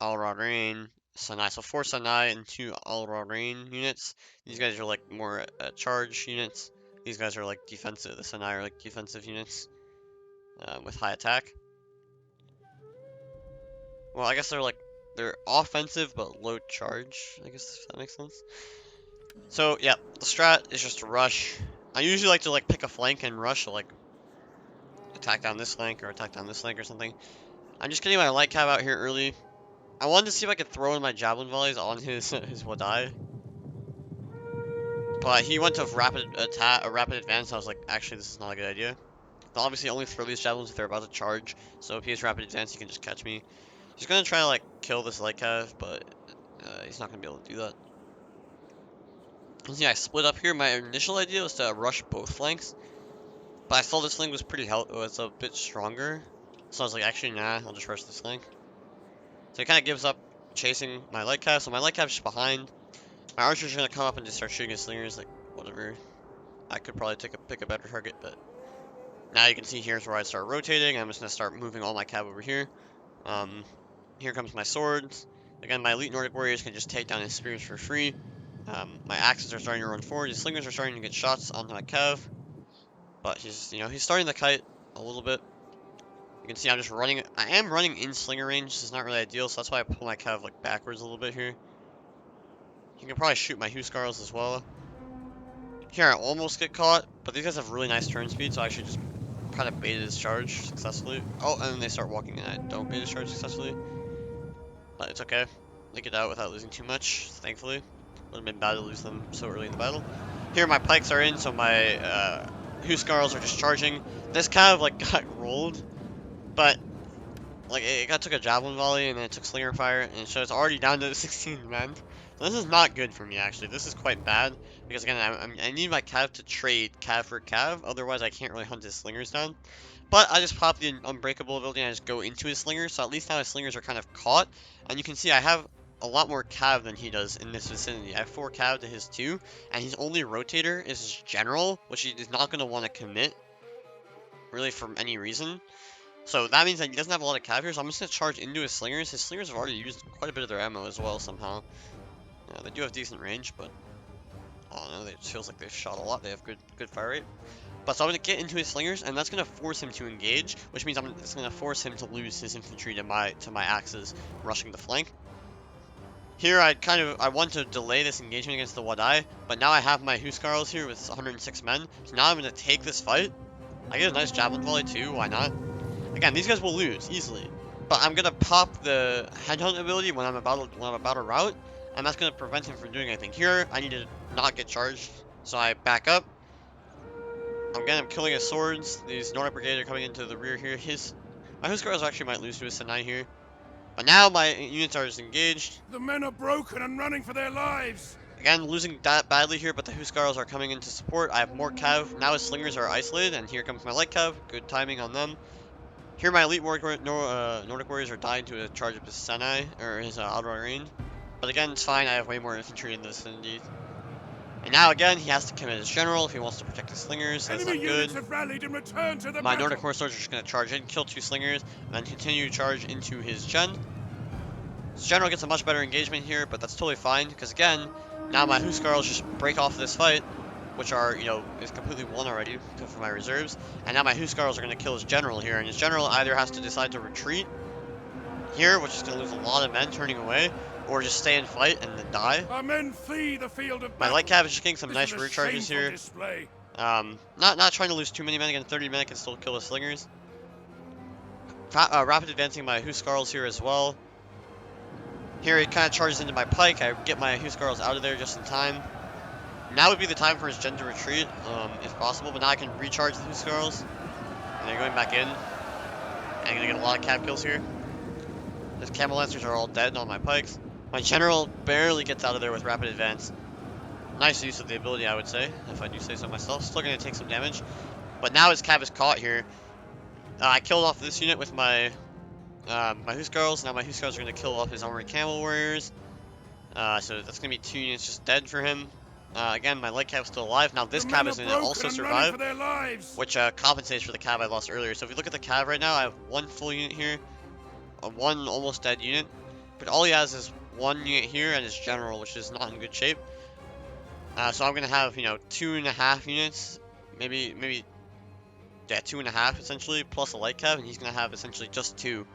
Al Ra Rain, Sanai. So 4 Sanai and 2 Al Ra Rain units. These guys are like more charge units. These guys are like defensive. The Sanai are like defensive units with high attack. Well, I guess they're offensive but low charge. I guess if that makes sense. So yeah, the strat is just to rush. I usually like to pick a flank and rush, so like attack down this flank or attack down this flank or something. I'm just getting my light cav out here early. I wanted to see if I could throw in my javelin volleys on his Wadai, but he went to rapid attack, a rapid advance. I was like, actually, this is not a good idea. I'll obviously only throw these javelins if they're about to charge. So if he has rapid advance, he can just catch me. He's gonna try to kill this light cav, but he's not gonna be able to do that. Yeah, I split up here. My initial idea was to rush both flanks, but I saw this flank was a bit stronger, so I was like, actually, nah, I'll just rush this flank. So he kind of gives up chasing my light cav, so my light cav's just behind. My archer's gonna come up and just start shooting his slingers, like, whatever. I could probably pick a better target, but now you can see here's where I start rotating. I'm just gonna start moving all my cav over here. Here comes my swords. Again, my elite Nordic warriors can just take down his spears for free. My axes are starting to run forward. His slingers are starting to get shots onto my cav. But he's starting to kite a little bit. You can see I'm just running. I am running in slinger range. This is not really ideal, so that's why I pull my cav backwards a little bit here. You can probably shoot my Huskarls as well. Here I almost get caught, but these guys have really nice turn speed, so I should just kind of bait his charge successfully. Oh, and then they start walking and I don't bait his charge successfully. But it's okay. They get out without losing too much, thankfully. Would have been bad to lose them so early in the battle. Here my pikes are in, so my Huskarls are just charging. This kind of like got rolled, but like it took a javelin volley and then it took slinger fire, and so it's already down to 16 men. So this is not good for me actually. This is quite bad because again I need my cav to trade cav for cav, otherwise I can't really hunt his slingers down. But I just pop the unbreakable ability and I just go into his slingers, so at least now his slingers are kind of caught. And you can see I have a lot more cav than he does in this vicinity. I have 4 cav to his 2, and his only rotator is his general, which he is not going to want to commit, really, for any reason. So that means that he doesn't have a lot of cav here, so I'm just going to charge into his slingers. His slingers have already used quite a bit of their ammo as well, somehow. They do have decent range, but I don't know, it feels like they've shot a lot. They have good fire rate. But so I'm going to get into his slingers, and that's going to force him to engage, which means it's going to force him to lose his infantry to my axes rushing the flank. Here I want to delay this engagement against the Wadai, but now I have my Huskarls here with 106 men, so now I'm going to take this fight. I get a nice javelin volley too, why not? Again, these guys will lose easily, but I'm going to pop the headhunt ability when I'm about to rout, and that's going to prevent him from doing anything. Here, I need to not get charged, so I back up. I'm killing his swords. These Nordic Brigade are coming into the rear here. My Huskarls actually might lose to his Senai here. But now my units are disengaged. The men are broken and running for their lives. Again, losing that badly here, but the Huskarls are coming into support. I have more cav. Now his slingers are isolated, and here comes my light cav. Good timing on them. Here my elite Nordic warriors are dying to a charge of his Senai, or his outer range. But again, it's fine. I have way more infantry in the vicinity. And now again, he has to commit his general if he wants to protect his slingers. That's not good. Have rallied and returned to the My Nordic horse soldiers are just going to charge in, kill 2 slingers, and then continue to charge into his gen. His general gets a much better engagement here, but that's totally fine, because again, now my Huskarls just break off this fight, which are, is completely won already for my reserves. And now my Huskarls are going to kill his general here, and his general either has to decide to retreat here, which is going to lose a lot of men turning away, or just stay and fight and then die. Our men flee the field of My battle. light cav is just getting some nice This is a rear charges here. display. Not trying to lose too many men. Again, 30 men can still kill the slingers. Rapid advancing my Huskarls here as well. Here he kind of charges into my pike. I get my Huskarls out of there just in time. Now would be the time for his gen to retreat, if possible. But now I can recharge the Huskarls. And they're going back in. And I'm gonna get a lot of cav kills here. His camel lancers are all dead on my pikes. My general barely gets out of there with rapid advance. Nice use of the ability, I would say, if I do say so myself. Still going to take some damage. But now his cav is caught here. I killed off this unit with my my Huskarls. Now my Huskarls are going to kill off his armored camel warriors. So that's going to be 2 units just dead for him. Again, my light cav is still alive. Now this cav is going to also survive, which compensates for the cav I lost earlier. So if you look at the cav right now, I have 1 full unit here, 1 almost dead unit. But all he has is 1 unit here and his general, which is not in good shape. So I'm gonna have 2.5 units, maybe yeah, 2.5 essentially, plus a light cav, and he's gonna have essentially just 2.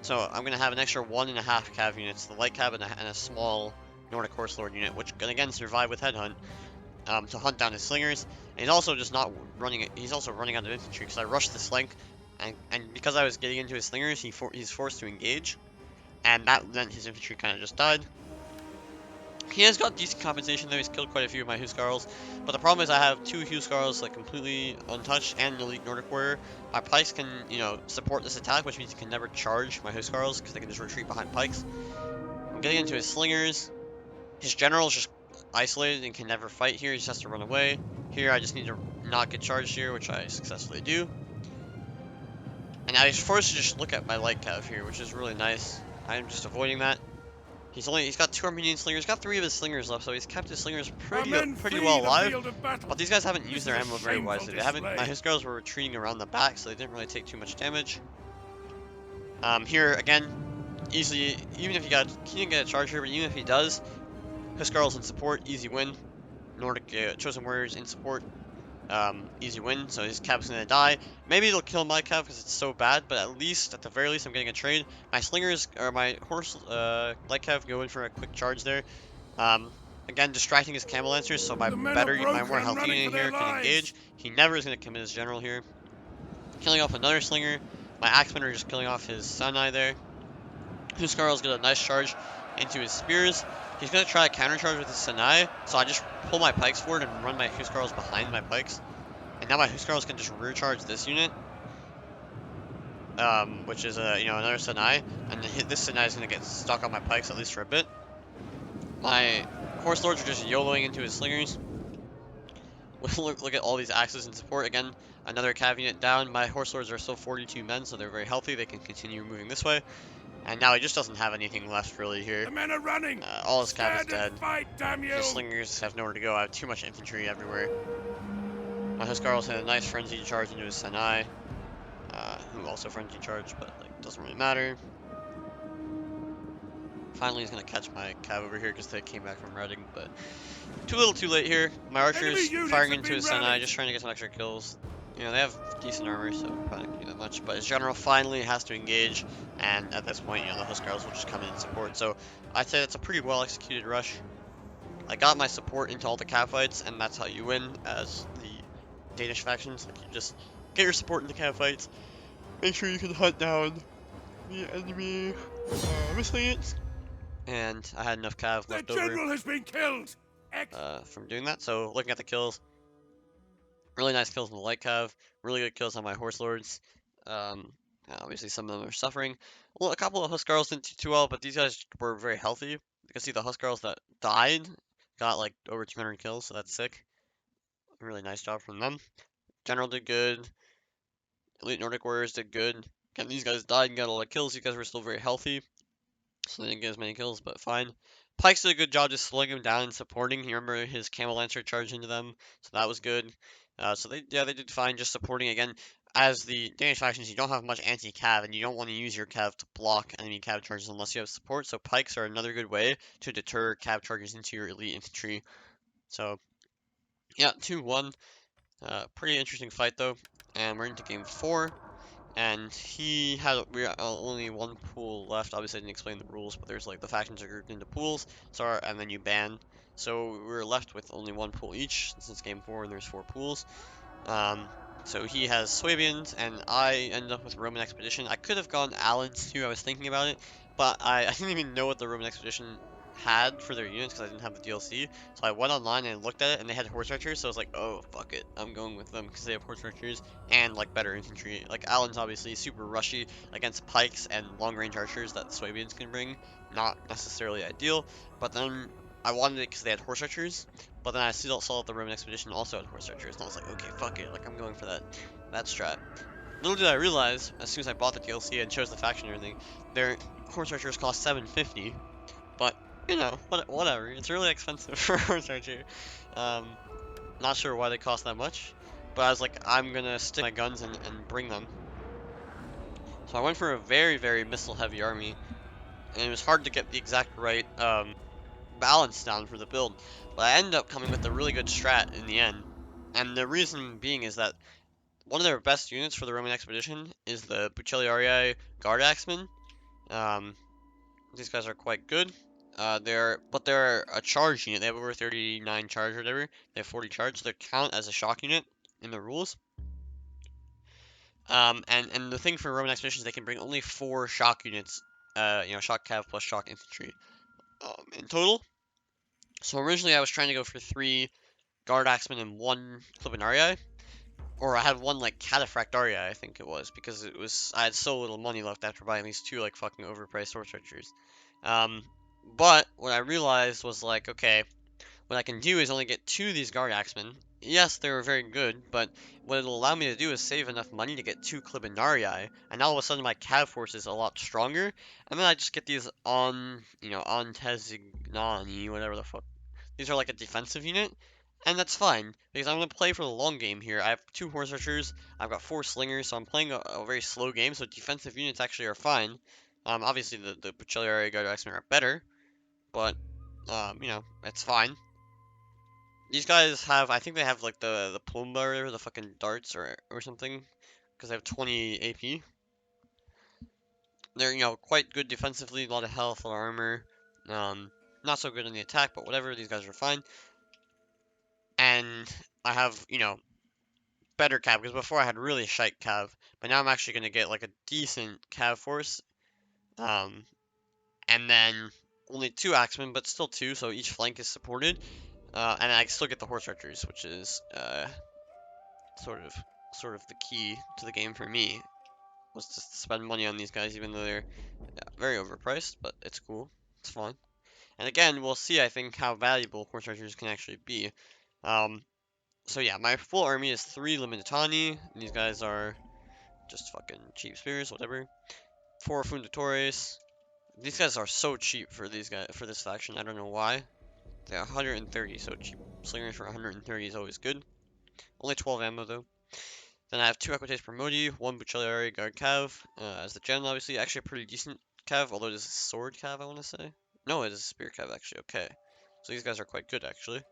So I'm gonna have an extra 1.5 cav units, the light cav and a small Nordic Horse Lord unit, which can again survive with headhunt to hunt down his slingers. And he's also just not running. He's also running out of infantry because I rushed this flank, and because I was getting into his slingers, he's forced to engage. And that meant his infantry kind of just died. He has got decent compensation though, he's killed quite a few of my Huskarls. But the problem is I have 2 Huskarls like completely untouched and an elite Nordic warrior. My pikes can, support this attack, which means he can never charge my Huskarls because they can just retreat behind pikes. I'm getting into his slingers. His general is just isolated and can never fight here, he just has to run away. Here I just need to not get charged here, which I successfully do. And now he's forced to just look at my light cav here, which is really nice. I'm just avoiding that. He's got 2 Armenian slingers, got 3 of his slingers left, so he's kept his slingers pretty well alive. But these guys haven't used their ammo very wisely. My Huskarls were retreating around the back, so they didn't really take too much damage. Here again, easily, even if he didn't get a charge here, but even if he does, Huskarls in support, easy win. Nordic Chosen Warriors in support, easy win. So his cab's gonna die. Maybe it'll kill my cab because it's so bad, but at the very least, I'm getting a trade. My slingers or my horse light cav go in for a quick charge there. Again, distracting his camel lancers, so The men are my broken more and healthy running for unit their here can engage. lives. He never is going to commit his general here. Killing off another slinger. My axemen are just killing off his Sanai there. Huskarl's got a nice charge into his spears. He's going to try a countercharge with his Sanai, so I just pull my pikes forward and run my Huskarls behind my pikes. And now my Huskarls can just rear charge this unit, which is another Sanai, and this Sanai is going to get stuck on my pikes at least for a bit. My horse lords are just YOLOing into his slingers. Look at all these axes in support. Again, another cav unit down. My horse lords are still 42 men, so they're very healthy. They can continue moving this way. And now he just doesn't have anything left really here. The men are running. All his cav is Stand dead. and fight, damn you! His slingers have nowhere to go. I have too much infantry everywhere. My Huskarls had a nice frenzy charge into his Sanai, who also frenzy charge, but like doesn't really matter. Finally, he's gonna catch my cav over here because they came back from routing, but too little, too late here. My archers firing into his Sanai, just trying to get some extra kills. You know, they have decent armor, so probably not gonna do that much. But his general finally has to engage, and at this point, you know, the Huskarls will just come in and support. So I'd say that's a pretty well executed rush. I got my support into all the cav fights, and that's how you win as the Danish factions. Like, you just get your support into cav fights, make sure you can hunt down the enemy miscellaneous. And I had enough cav left over. The general has been killed. From doing that. So looking at the kills, really nice kills on the light cav, really good kills on my horse lords. Obviously some of them are suffering. Well, a couple of Huskarls didn't do too well, but these guys were very healthy. You can see the Huskarls that died got like over 200 kills, so that's sick. Really nice job from them. General did good. Elite Nordic Warriors did good. Again, these guys died and got a lot of kills. These guys were still very healthy, so they didn't get as many kills, but fine. Pikes did a good job just slowing him down and supporting. You remember his Camel Lancer charged into them, so that was good. So they did fine just supporting. Again, as the Danish factions, you don't have much anti-cav, and you don't want to use your cav to block enemy cav charges unless you have support, so pikes are another good way to deter cav charges into your elite infantry. So, yeah, 2-1. Pretty interesting fight, though. And we're into game 4. And we had only one pool left. Obviously, I didn't explain the rules, but there's like the factions are grouped into pools, so and then you ban. So we were left with only one pool each since it's game 4 and there's 4 pools. Um, so he has Swabians, and I ended up with Roman Expedition. I could have gone Alans too. I was thinking about it, but I didn't even know what the Roman Expedition had for their units because I didn't have the DLC. So I went online and looked at it, and they had horse archers. So I was like, oh fuck it, I'm going with them because they have horse archers and like better infantry. Like Alans obviously super rushy against pikes and long range archers that Swabians can bring. Not necessarily ideal, but then I wanted it because they had horse archers. But then I still saw that the Roman Expedition also had horse archers, and I was like, okay, fuck it, like I'm going for that strat. Little did I realize, as soon as I bought the DLC and chose the faction and everything, their horse archers cost 750. But you know, whatever. It's really expensive for a horse archer. Um, not sure why they cost that much, but I was like, I'm gonna stick my guns and bring them. So I went for a very missile heavy army, and it was hard to get the exact right balance down for the build, but I ended up coming with a really good strat in the end. And the reason being is that one of their best units for the Roman Expedition is the Buccelliarii Guard Axemen. Um, these guys are quite good. They're a charge unit. They have over 39 charge or whatever. They have 40 charge. So they count as a shock unit in the rules. And the thing for Roman Expeditions, they can bring only 4 shock units. Shock cav plus shock infantry. In total. So originally I was trying to go for 3 Guard Axemen and 1 Clibanarii. Or I had 1 like Cataphractarii, I think it was, because I had so little money left after buying these 2 like fucking overpriced horse archers. But what I realized was like, okay, what I can do is only get 2 of these Guard Axemen. Yes, they were very good, but what it'll allow me to do is save enough money to get 2 Clibanarii, and all of a sudden my cav force is a lot stronger, and then I just get these on Tezignani, whatever the fuck. These are like a defensive unit, and that's fine, because I'm going to play for the long game here. I have 2 horse archers, I've got 4 slingers, so I'm playing a very slow game, so defensive units actually are fine. Obviously the Buccelliarii Guard Axemen are better, but, it's fine. These guys have, I think they have like the Plumba or the fucking darts or something, because they have 20 AP. They're, quite good defensively, a lot of health, a lot of armor. not so good in the attack, but whatever, these guys are fine. And I have, you know, better cav, because before I had really shite cav, but now I'm actually going to get like a decent cav force. And then only 2 axemen, but still 2, so each flank is supported. And I still get the horse archers, which is sort of the key to the game for me, was to spend money on these guys, even though they're very overpriced, but it's cool. It's fine. And again, we'll see, I think, how valuable horse archers can actually be. So yeah, my full army is 3 Limitani. These guys are just fucking cheap spears, whatever. 4 Fundatores. These guys are so cheap for these guys, for this faction. I don't know why. They're 130, so cheap. Slingers for 130 is always good. Only 12 ammo though. Then I have 2 Equites per Modi, 1 Buccelliari Guard Cav, as the gen, obviously. Actually a pretty decent Cav, although it is a Sword Cav, I want to say. No, it is a Spear Cav, actually, okay. So these guys are quite good, actually.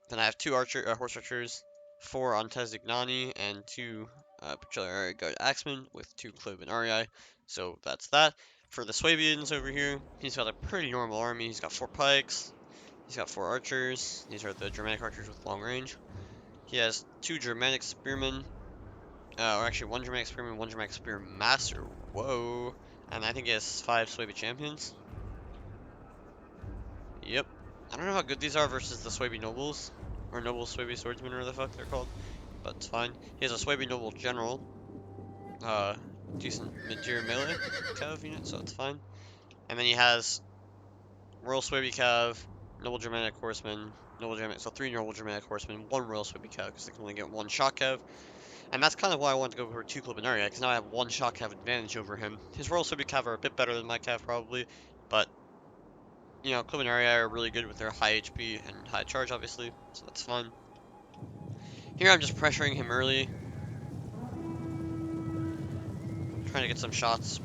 Then I have 2 Horse Archers, 4 Antesignani, and 2 Buccelliari Guard Axemen, with 2 Cloven Arii. So that's that. For the Swabians over here, he's got a pretty normal army. He's got 4 Pikes, he's got 4 Archers. These are the Germanic Archers with long range. He has 2 Germanic Spearmen, or actually 1 Germanic Spearman, 1 Germanic Spear Master. Whoa. And I think he has 5 Swaby Champions. Yep. I don't know how good these are versus the Swaby Nobles, or Noble Swaby Swordsmen, or whatever the fuck they're called. But it's fine. He has a Swaby Noble General. Decent mid-tier melee Cav unit, so it's fine. And then he has Royal Swaby Cav, Noble Germanic Horseman, Noble Germanic, so 3 Noble Germanic Horsemen, 1 Royal Swaby Cav, because they can only get 1 Shock Cav. And that's kind of why I wanted to go for 2 Cloven Arii, because now I have 1 Shock Cav advantage over him. His Royal Swaby Cav are a bit better than my Cav, probably, but, you know, Cloven Arii are really good with their high HP and high charge, obviously, so that's fun. Here I'm just pressuring him early, trying to get some shots,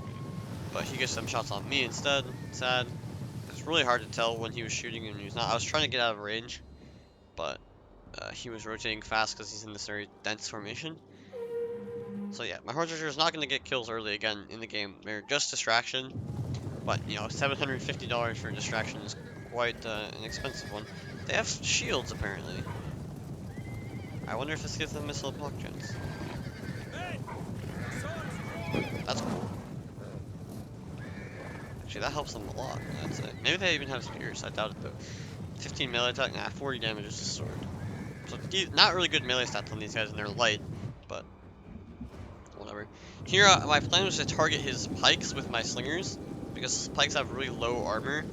but he gets some shots on me instead. Sad. It's really hard to tell when he was shooting and when he was not. I was trying to get out of range, but he was rotating fast because he's in this very dense formation. So yeah, my Horse Archer is not going to get kills early again in the game. They're just distraction, but you know, $750 for distraction is quite an expensive one. They have shields apparently. I wonder if this gives them missile block gens. That's cool. Actually, that helps them a lot, I'd say. Maybe they even have spears, I doubt it though. 15 melee attack, nah, 40 damage is a sword. So, not really good melee stats on these guys, and they're light, but whatever. Here, my plan was to target his pikes with my slingers, because his pikes have really low armor.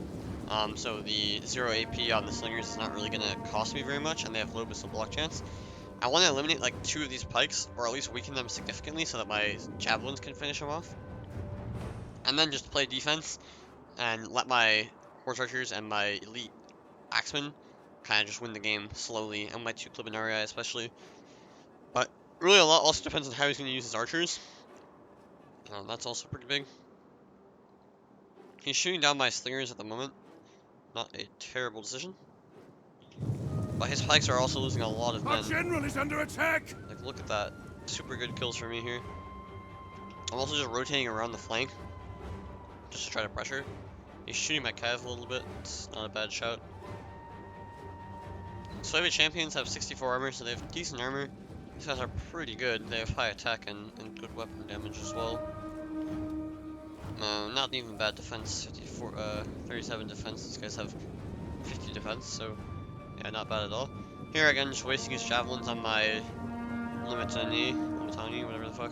So the 0 AP on the slingers is not really going to cost me very much, and they have low missile block chance. I want to eliminate like 2 of these pikes, or at least weaken them significantly so that my javelins can finish them off. And then just play defense, and let my horse archers and my elite axemen kind of just win the game slowly, and my 2 Cloven Arii especially. But really a lot also depends on how he's going to use his archers. That's also pretty big. He's shooting down my slingers at the moment. Not a terrible decision. But his pikes are also losing a lot of men. Our general is under attack! Like, look at that. Super good kills for me here. I'm also just rotating around the flank, just to try to pressure. He's shooting my Cav a little bit. It's not a bad shout. Soviet champions have 64 armor, so they have decent armor. These guys are pretty good. They have high attack and good weapon damage as well. Not even bad defense. 37 defense. These guys have 50 defense, so yeah, not bad at all. Here again, just wasting his javelins on my Limitani, whatever the fuck.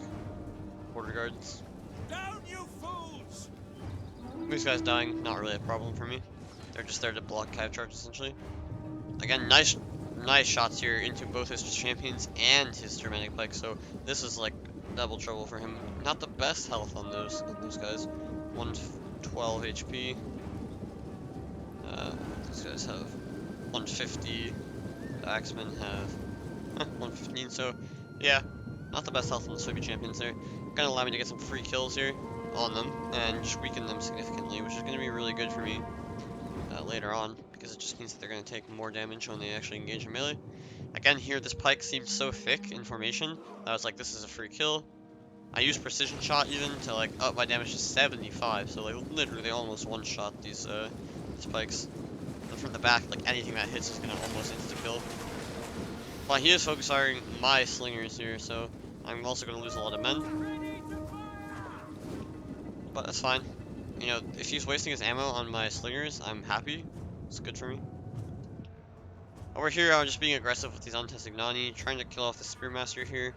Border guards. Down, you fools! These guys dying, not really a problem for me. They're just there to block Cav charge essentially. Again, nice shots here into both his champions and his Germanic pike, so this is like double trouble for him. Not the best health on those guys. 112 HP. These guys have 150. The Axemen have 115. So yeah, not the best health on the Soviet champions there. Gonna allow me to get some free kills here on them and just weaken them significantly, which is gonna be really good for me later on, because it just means that they're going to take more damage when they actually engage in melee. Again, here this pike seems so thick in formation that I was like, this is a free kill. I used precision shot even to like up my damage to 75, so like literally they almost one-shot these pikes. And from the back, like anything that hits is gonna almost insta-kill. But he is focusing my slingers here, so I'm also gonna lose a lot of men. But that's fine. You know, if he's wasting his ammo on my slingers, I'm happy. It's good for me. Over here, I'm just being aggressive with these untested Nani, trying to kill off the Spearmaster here.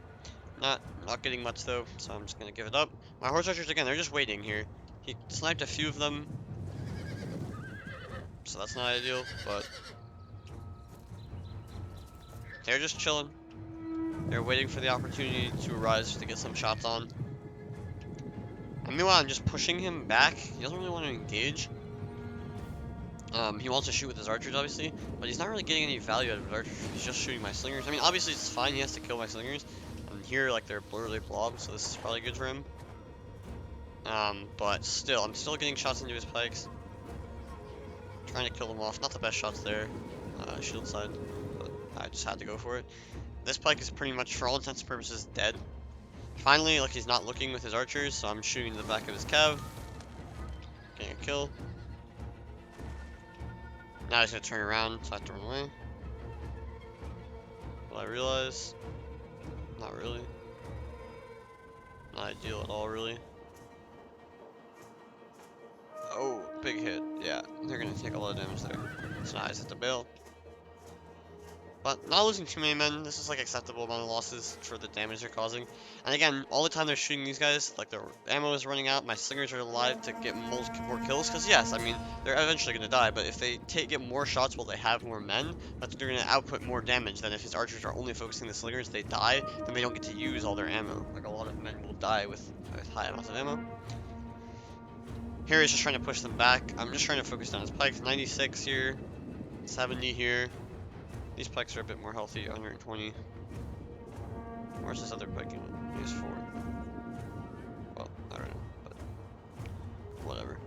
Not getting much though, so I'm just gonna give it up. My horse archers again, they're just waiting here. He sniped a few of them, so that's not ideal, but they're just chilling. They're waiting for the opportunity to arise to get some shots on. And meanwhile, I'm just pushing him back. He doesn't really want to engage. He wants to shoot with his archers, obviously, but he's not really getting any value out of his archers. He's just shooting my slingers. I mean, obviously it's fine. He has to kill my slingers. And here, like, they're literally blobs, so this is probably good for him. But still, I'm still getting shots into his pikes. Trying to kill them off. Not the best shots there, shield side, but I just had to go for it. This pike is pretty much, for all intents and purposes, dead. Finally, like, he's not looking with his archers, so I'm shooting to the back of his cav. Getting a kill. Now he's gonna turn around, so I have to run away. Will I realize? Not really. Not ideal at all, really. Oh, big hit. Yeah, they're gonna take a lot of damage there. So now I just have to bail. But not losing too many men. This is like acceptable amount of losses for the damage they're causing. And again, all the time they're shooting these guys, like their ammo is running out. My slingers are alive to get more kills. Because yes, I mean they're eventually gonna die. But if they get more shots while they have more men, they're gonna output more damage than if his archers are only focusing the slingers. They die, then they don't get to use all their ammo. Like a lot of men will die with high amounts of ammo. Here he's just trying to push them back. I'm just trying to focus down his pikes. 96 here, 70 here. These pikes are a bit more healthy, 120. Where's this other pike unit? He has 4. Well, I don't know, but whatever.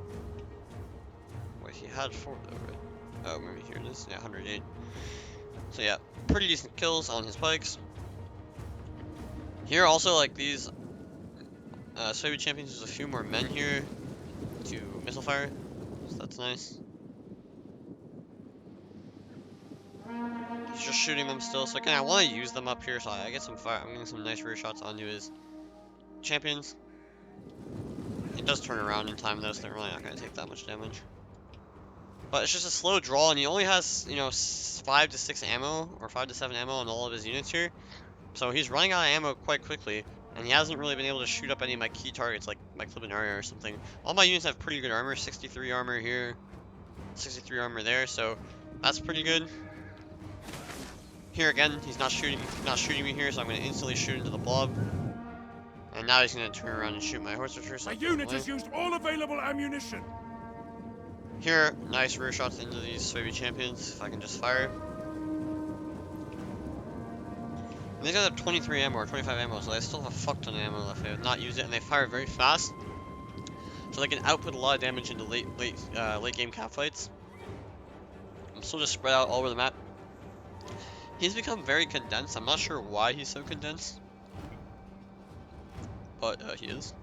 Wait, he had 4 though, right? Oh, maybe here it is. Yeah, 108. So yeah, pretty decent kills on his pikes. Here also, like these Soviet champions, there's a few more men here to missile fire, so that's nice. He's just shooting them still, so again, I want to use them up here, so I get some fire. I'm getting some nice rear shots onto his champions. It does turn around in time though, so they're really not going to take that much damage. But it's just a slow draw, and he only has, you know, 5 to 6 ammo, or 5 to 7 ammo on all of his units here. So he's running out of ammo quite quickly, and he hasn't really been able to shoot up any of my key targets, like my Clip area or something. All my units have pretty good armor, 63 armor here, 63 armor there, so that's pretty good. Here again, he's not shooting me here, so I'm going to instantly shoot into the blob. And now he's going to turn around and shoot my horse archers. My unit has used all available ammunition. Here, nice rear shots into these Soviet champions, if I can just fire. And these guys have 23 ammo or 25 ammo, so they still have a fuck ton of ammo left. They have not used it, and they fire very fast. So they can output a lot of damage into late game cap fights. I'm still just spread out all over the map. He's become very condensed. I'm not sure why he's so condensed, but he is.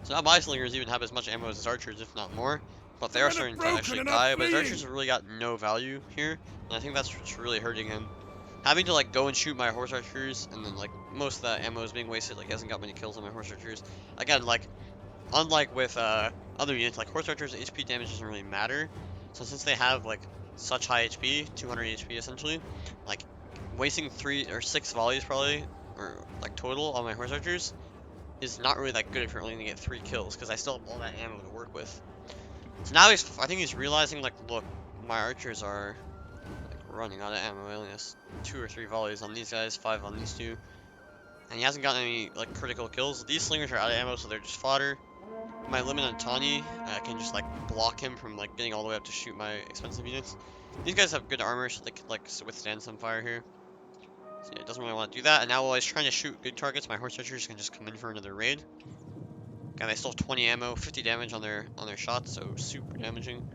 So now my slingers even have as much ammo as his archers, if not more. But they are starting to actually die. But his archers have really got no value here, and I think that's what's really hurting him. Having to like go and shoot my horse archers, and then like most of that ammo is being wasted. Like he hasn't got many kills on my horse archers. Again, like unlike with other units, like horse archers, HP damage doesn't really matter. So since they have like such high HP, 200 HP essentially, like wasting 3 or 6 volleys probably, or like total on my horse archers is not really that good if you're only gonna get 3 kills, because I still have all that ammo to work with. So now I think he's realizing, like, look, my archers are like running out of ammo. I only has 2 or 3 volleys on these guys, 5 on these 2, and he hasn't gotten any like critical kills. These slingers are out of ammo, so they're just fodder. My limit on Tawny, I can just like block him from like getting all the way up to shoot my expensive units. These guys have good armor, so they could like withstand some fire here. So yeah, it doesn't really want to do that. And now while he's trying to shoot good targets, my horse archers can just come in for another raid. Okay, they still have 20 ammo, 50 damage on their shots, so super damaging.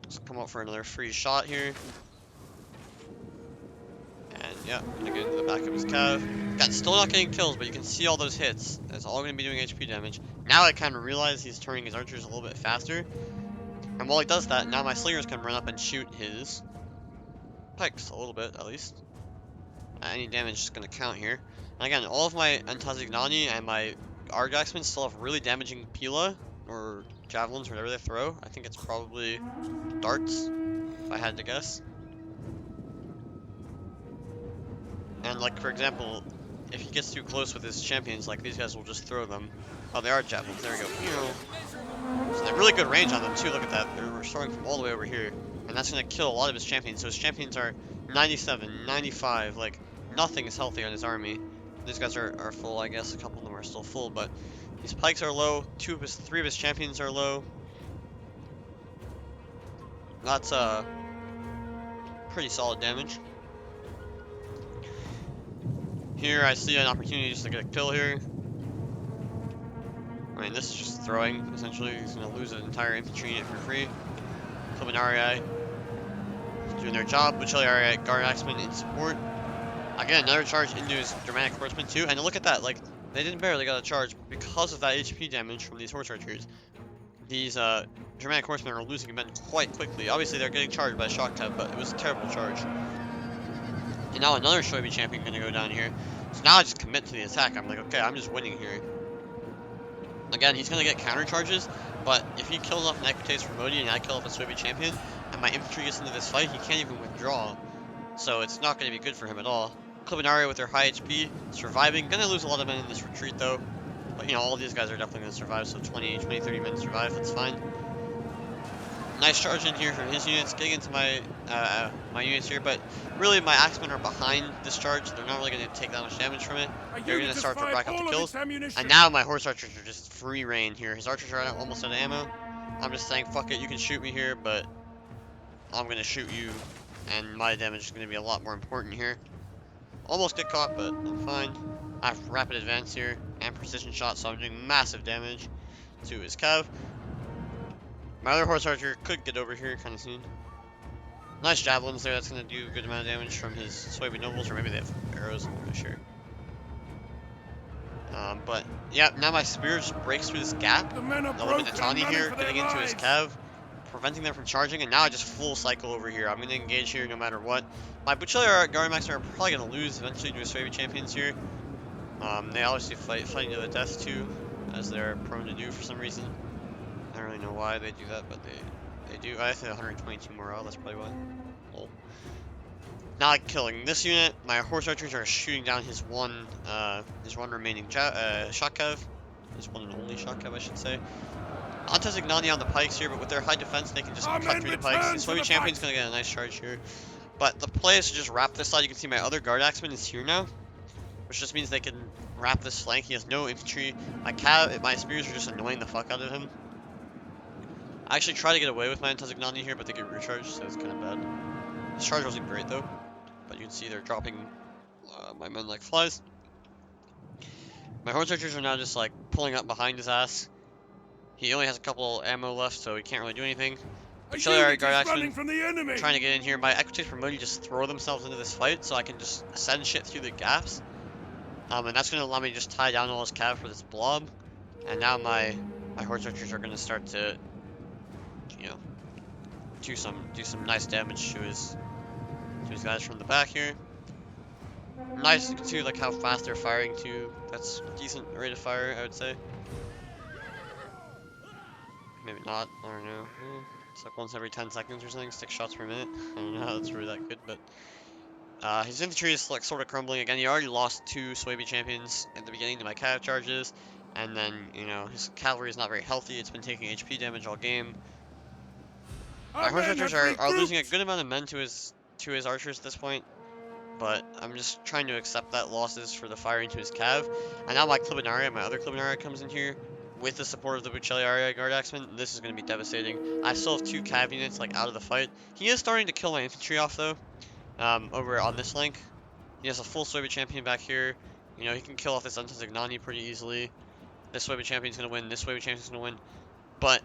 Let's come out for another free shot here. And yeah, gonna get into the back of his cav. Again, still not getting kills, but you can see all those hits. That's all gonna be doing HP damage. Now I kind of realize he's turning his archers a little bit faster. And while he does that, now my slingers can run up and shoot his pikes a little bit, at least. Any damage is going to count here. And again, all of my Antazignani and my Argaxmen still have really damaging Pila, or javelins, whatever they throw. I think it's probably darts, if I had to guess. And like, for example, if he gets too close with his champions, like these guys will just throw them. Oh, they are javelins, there we go. So they have really good range on them too, look at that. They're throwing from all the way over here. And that's going to kill a lot of his champions. So his champions are 97, 95, like nothing is healthy on his army. These guys are full, I guess. A couple of them are still full, but these pikes are low. Three of his champions are low. That's pretty solid damage. Here I see an opportunity just to get a kill here. I mean, this is just throwing, essentially. He's going to lose an entire infantry unit for free. Clubinarii doing their job. Buccelliarii, Guard Axemen in support. Again, another charge into his Dramatic Horsemen too. And look at that, like, they didn't barely got a charge because of that HP damage from these horse archers. These Dramatic Horsemen are losing men quite quickly. Obviously, they're getting charged by Shock Tab, but it was a terrible charge. And now another Shoibi champion going to go down here. So now I just commit to the attack. I'm like, okay, I'm just winning here. Again, he's going to get counter charges, but if he kills off an Equites for Modi and I kill off a Shoibi champion, and my infantry gets into this fight, he can't even withdraw. So it's not going to be good for him at all. Clubinarii with their high HP, surviving. Going to lose a lot of men in this retreat though. But, you know, all these guys are definitely going to survive, so 20, 30 men survive, that's fine. Nice charge in here from his units, getting into my my units here, but really my axemen are behind this charge. They're not really going to take that much damage from it. They're going to start to rack up the kills. And now my horse archers are just free reign here. His archers are almost out of ammo. I'm just saying, fuck it, you can shoot me here, but I'm going to shoot you, and my damage is going to be a lot more important here. Almost get caught, but I'm fine. I have rapid advance here, and precision shot, so I'm doing massive damage to his cav. My other horse archer could get over here kind of soon. Nice javelins there, that's going to do a good amount of damage from his Shoibi nobles, or maybe they have arrows, I'm not sure. But, yeah, now my spear just breaks through this gap. The Eliminatani here, getting into his cav, preventing them from charging, and now I just full cycle over here. I'm going to engage here no matter what. My Buccelliarii Garmax are probably going to lose eventually to his Shoibi champions here. They obviously fighting to the death too, as they're prone to do for some reason. I don't really know why they do that, but they do. I think 122 morale, that's probably why. Lol. Not killing this unit. My horse archers are shooting down his one remaining shock cav. His one and only shock cav, I should say. Antazignani on the pikes here, but with their high defense, they can just cut through the pikes. The Shoibi champion's gonna get a nice charge here. But the play is to just wrap this side. You can see my other guard axeman is here now, which just means they can wrap this flank. He has no infantry. My spears are just annoying the fuck out of him. I actually try to get away with my Antazignani here, but they get recharged, so it's kind of bad. This charge wasn't great though, but you can see they're dropping my men like flies. My horse archers are now just like pulling up behind his ass. He only has a couple ammo left, so he can't really do anything. Buccelliarii guard axemen trying to get in here. My Equites for Modi just throw themselves into this fight, so I can just send shit through the gaps. And that's going to allow me to just tie down all his cav for this blob. And now my horse archers are going to start to, you know, do some nice damage to his guys from the back here. Nice too, like how fast they're firing too. That's a decent rate of fire, I would say. Maybe not. I don't know. It's like once every 10 seconds or something. 6 shots per minute. I don't know how that's really that good, but his infantry is like sort of crumbling again. He already lost 2 Shoibi champions at the beginning to my cav charges, and then you know his cavalry is not very healthy. It's been taking HP damage all game. My horse archers are losing a good amount of men to his archers at this point, but I'm just trying to accept that losses for the firing to his cav. And now my Clubinarii, my other Clubinarii comes in here with the support of the Buccelliarii guard axemen. This is going to be devastating. I still have 2 cav units like out of the fight. He is starting to kill my infantry off though. Over on this flank, he has a full Shoibi champion back here. You know, he can kill off this Antazignani pretty easily. This Shoibi champion's going to win. This Shoibi champion's going to win. But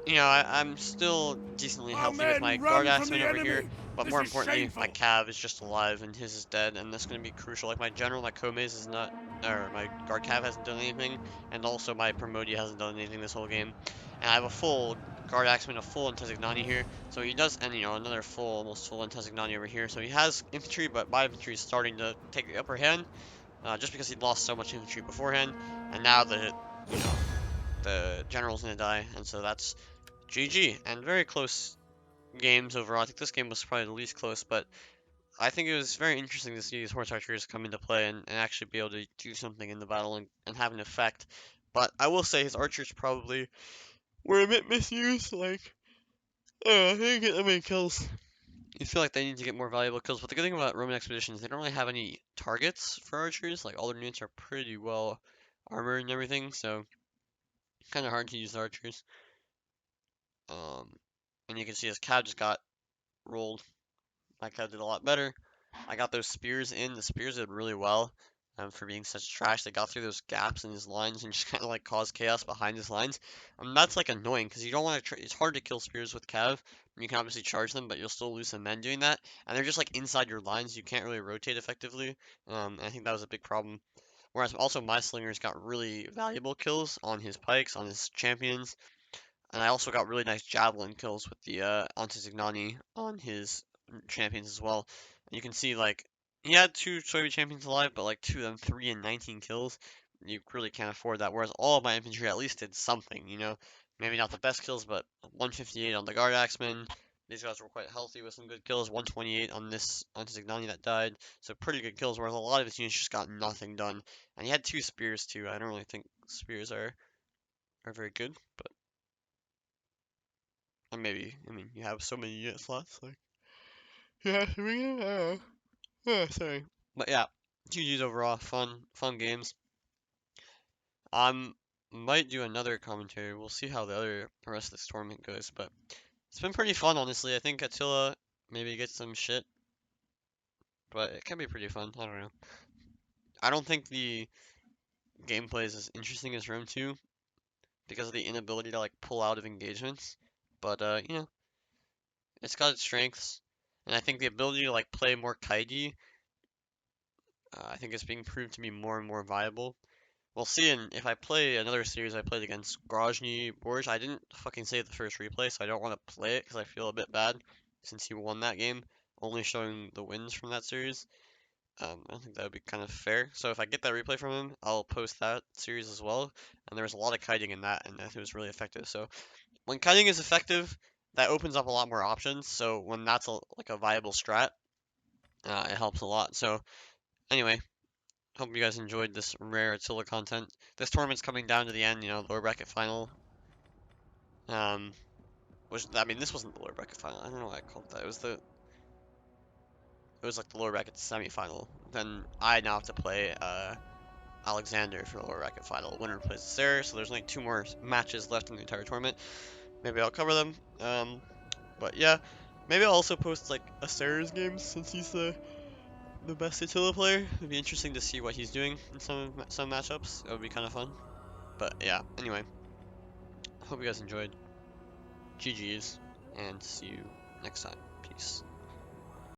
you know, I'm still decently healthy with my guard axemen over here, but more importantly, my cav is just alive and his is dead, and that's going to be crucial. Like my general, my Komes is not, or my guard cav hasn't done anything, and also my Promodi hasn't done anything this whole game. And I have a full Guard Axeman a full Antesignani here. So he does, and another full, almost full Antesignani over here. So he has infantry, but my infantry is starting to take the upper hand, just because he lost so much infantry beforehand, and now the general's gonna die, and so that's GG. And very close games overall. I think this game was probably the least close, but I think it was very interesting to see these horse archers come into play and actually be able to do something in the battle and have an effect. But I will say his archers probably were a bit misused. Like, they didn't get that many kills. You feel like they need to get more valuable kills. But the good thing about Roman expeditions, they don't really have any targets for archers. Like, all their units are pretty well armored and everything, so kind of hard to use the archers. And you can see his cab just got rolled. My cab did a lot better. I got those spears in. The spears did really well for being such trash. They got through those gaps in his lines and just kind of like caused chaos behind his lines. That's like annoying because you don't want to. It's hard to kill spears with cav. You can obviously charge them, but you'll still lose some men doing that. And they're just like inside your lines. You can't really rotate effectively. And I think that was a big problem. Whereas also my slingers got really valuable kills on his pikes, on his champions. And I also got really nice javelin kills with the Antesignani on his champions as well. And you can see like he had two Soviet champions alive, but like two of them 3 and 19 kills. You really can't afford that. Whereas all of my infantry at least did something. Maybe not the best kills, but 158 on the guard axemen. These guys were quite healthy with some good kills. 128 on this Antesignani that died. So pretty good kills, whereas a lot of his units just got nothing done. And he had two spears too. I don't really think spears are very good, but or maybe, I mean, you have so many unit slots, like, yeah, I don't know. Oh, sorry. But yeah, GG's overall, fun games. Might do another commentary. We'll see how the rest of this tournament goes, but it's been pretty fun, honestly. I think Attila maybe gets some shit, but it can be pretty fun. I don't know. I don't think the gameplay is as interesting as Rome 2 because of the inability to, like, pull out of engagements, but, it's got its strengths, and I think the ability to, like, play more kitey I think it's being proved to be more and more viable. We'll see if I play another series I played against Grozny Borj. I didn't fucking save the first replay, so I don't want to play it because I feel a bit bad since he won that game, only showing the wins from that series. I don't think that would be kind of fair. So if I get that replay from him, I'll post that series as well. And there was a lot of kiting in that, and I think it was really effective. So when kiting is effective, that opens up a lot more options. So when that's like a viable strat, it helps a lot. So anyway, hope you guys enjoyed this rare Attila content. This tournament's coming down to the end, lower bracket final. I mean, this wasn't the lower bracket final. I don't know why I called that. It was like the lower bracket semi-final. Then I now have to play Alexander for the lower bracket final. Winner plays Sarah, so there's only 2 more matches left in the entire tournament. Maybe I'll cover them. But yeah, maybe I'll also post like a Sarah's game since he's the best Attila player. It'd be interesting to see what he's doing in some matchups. It would be kind of fun. But yeah, anyway, hope you guys enjoyed. GG's, and see you next time. Peace.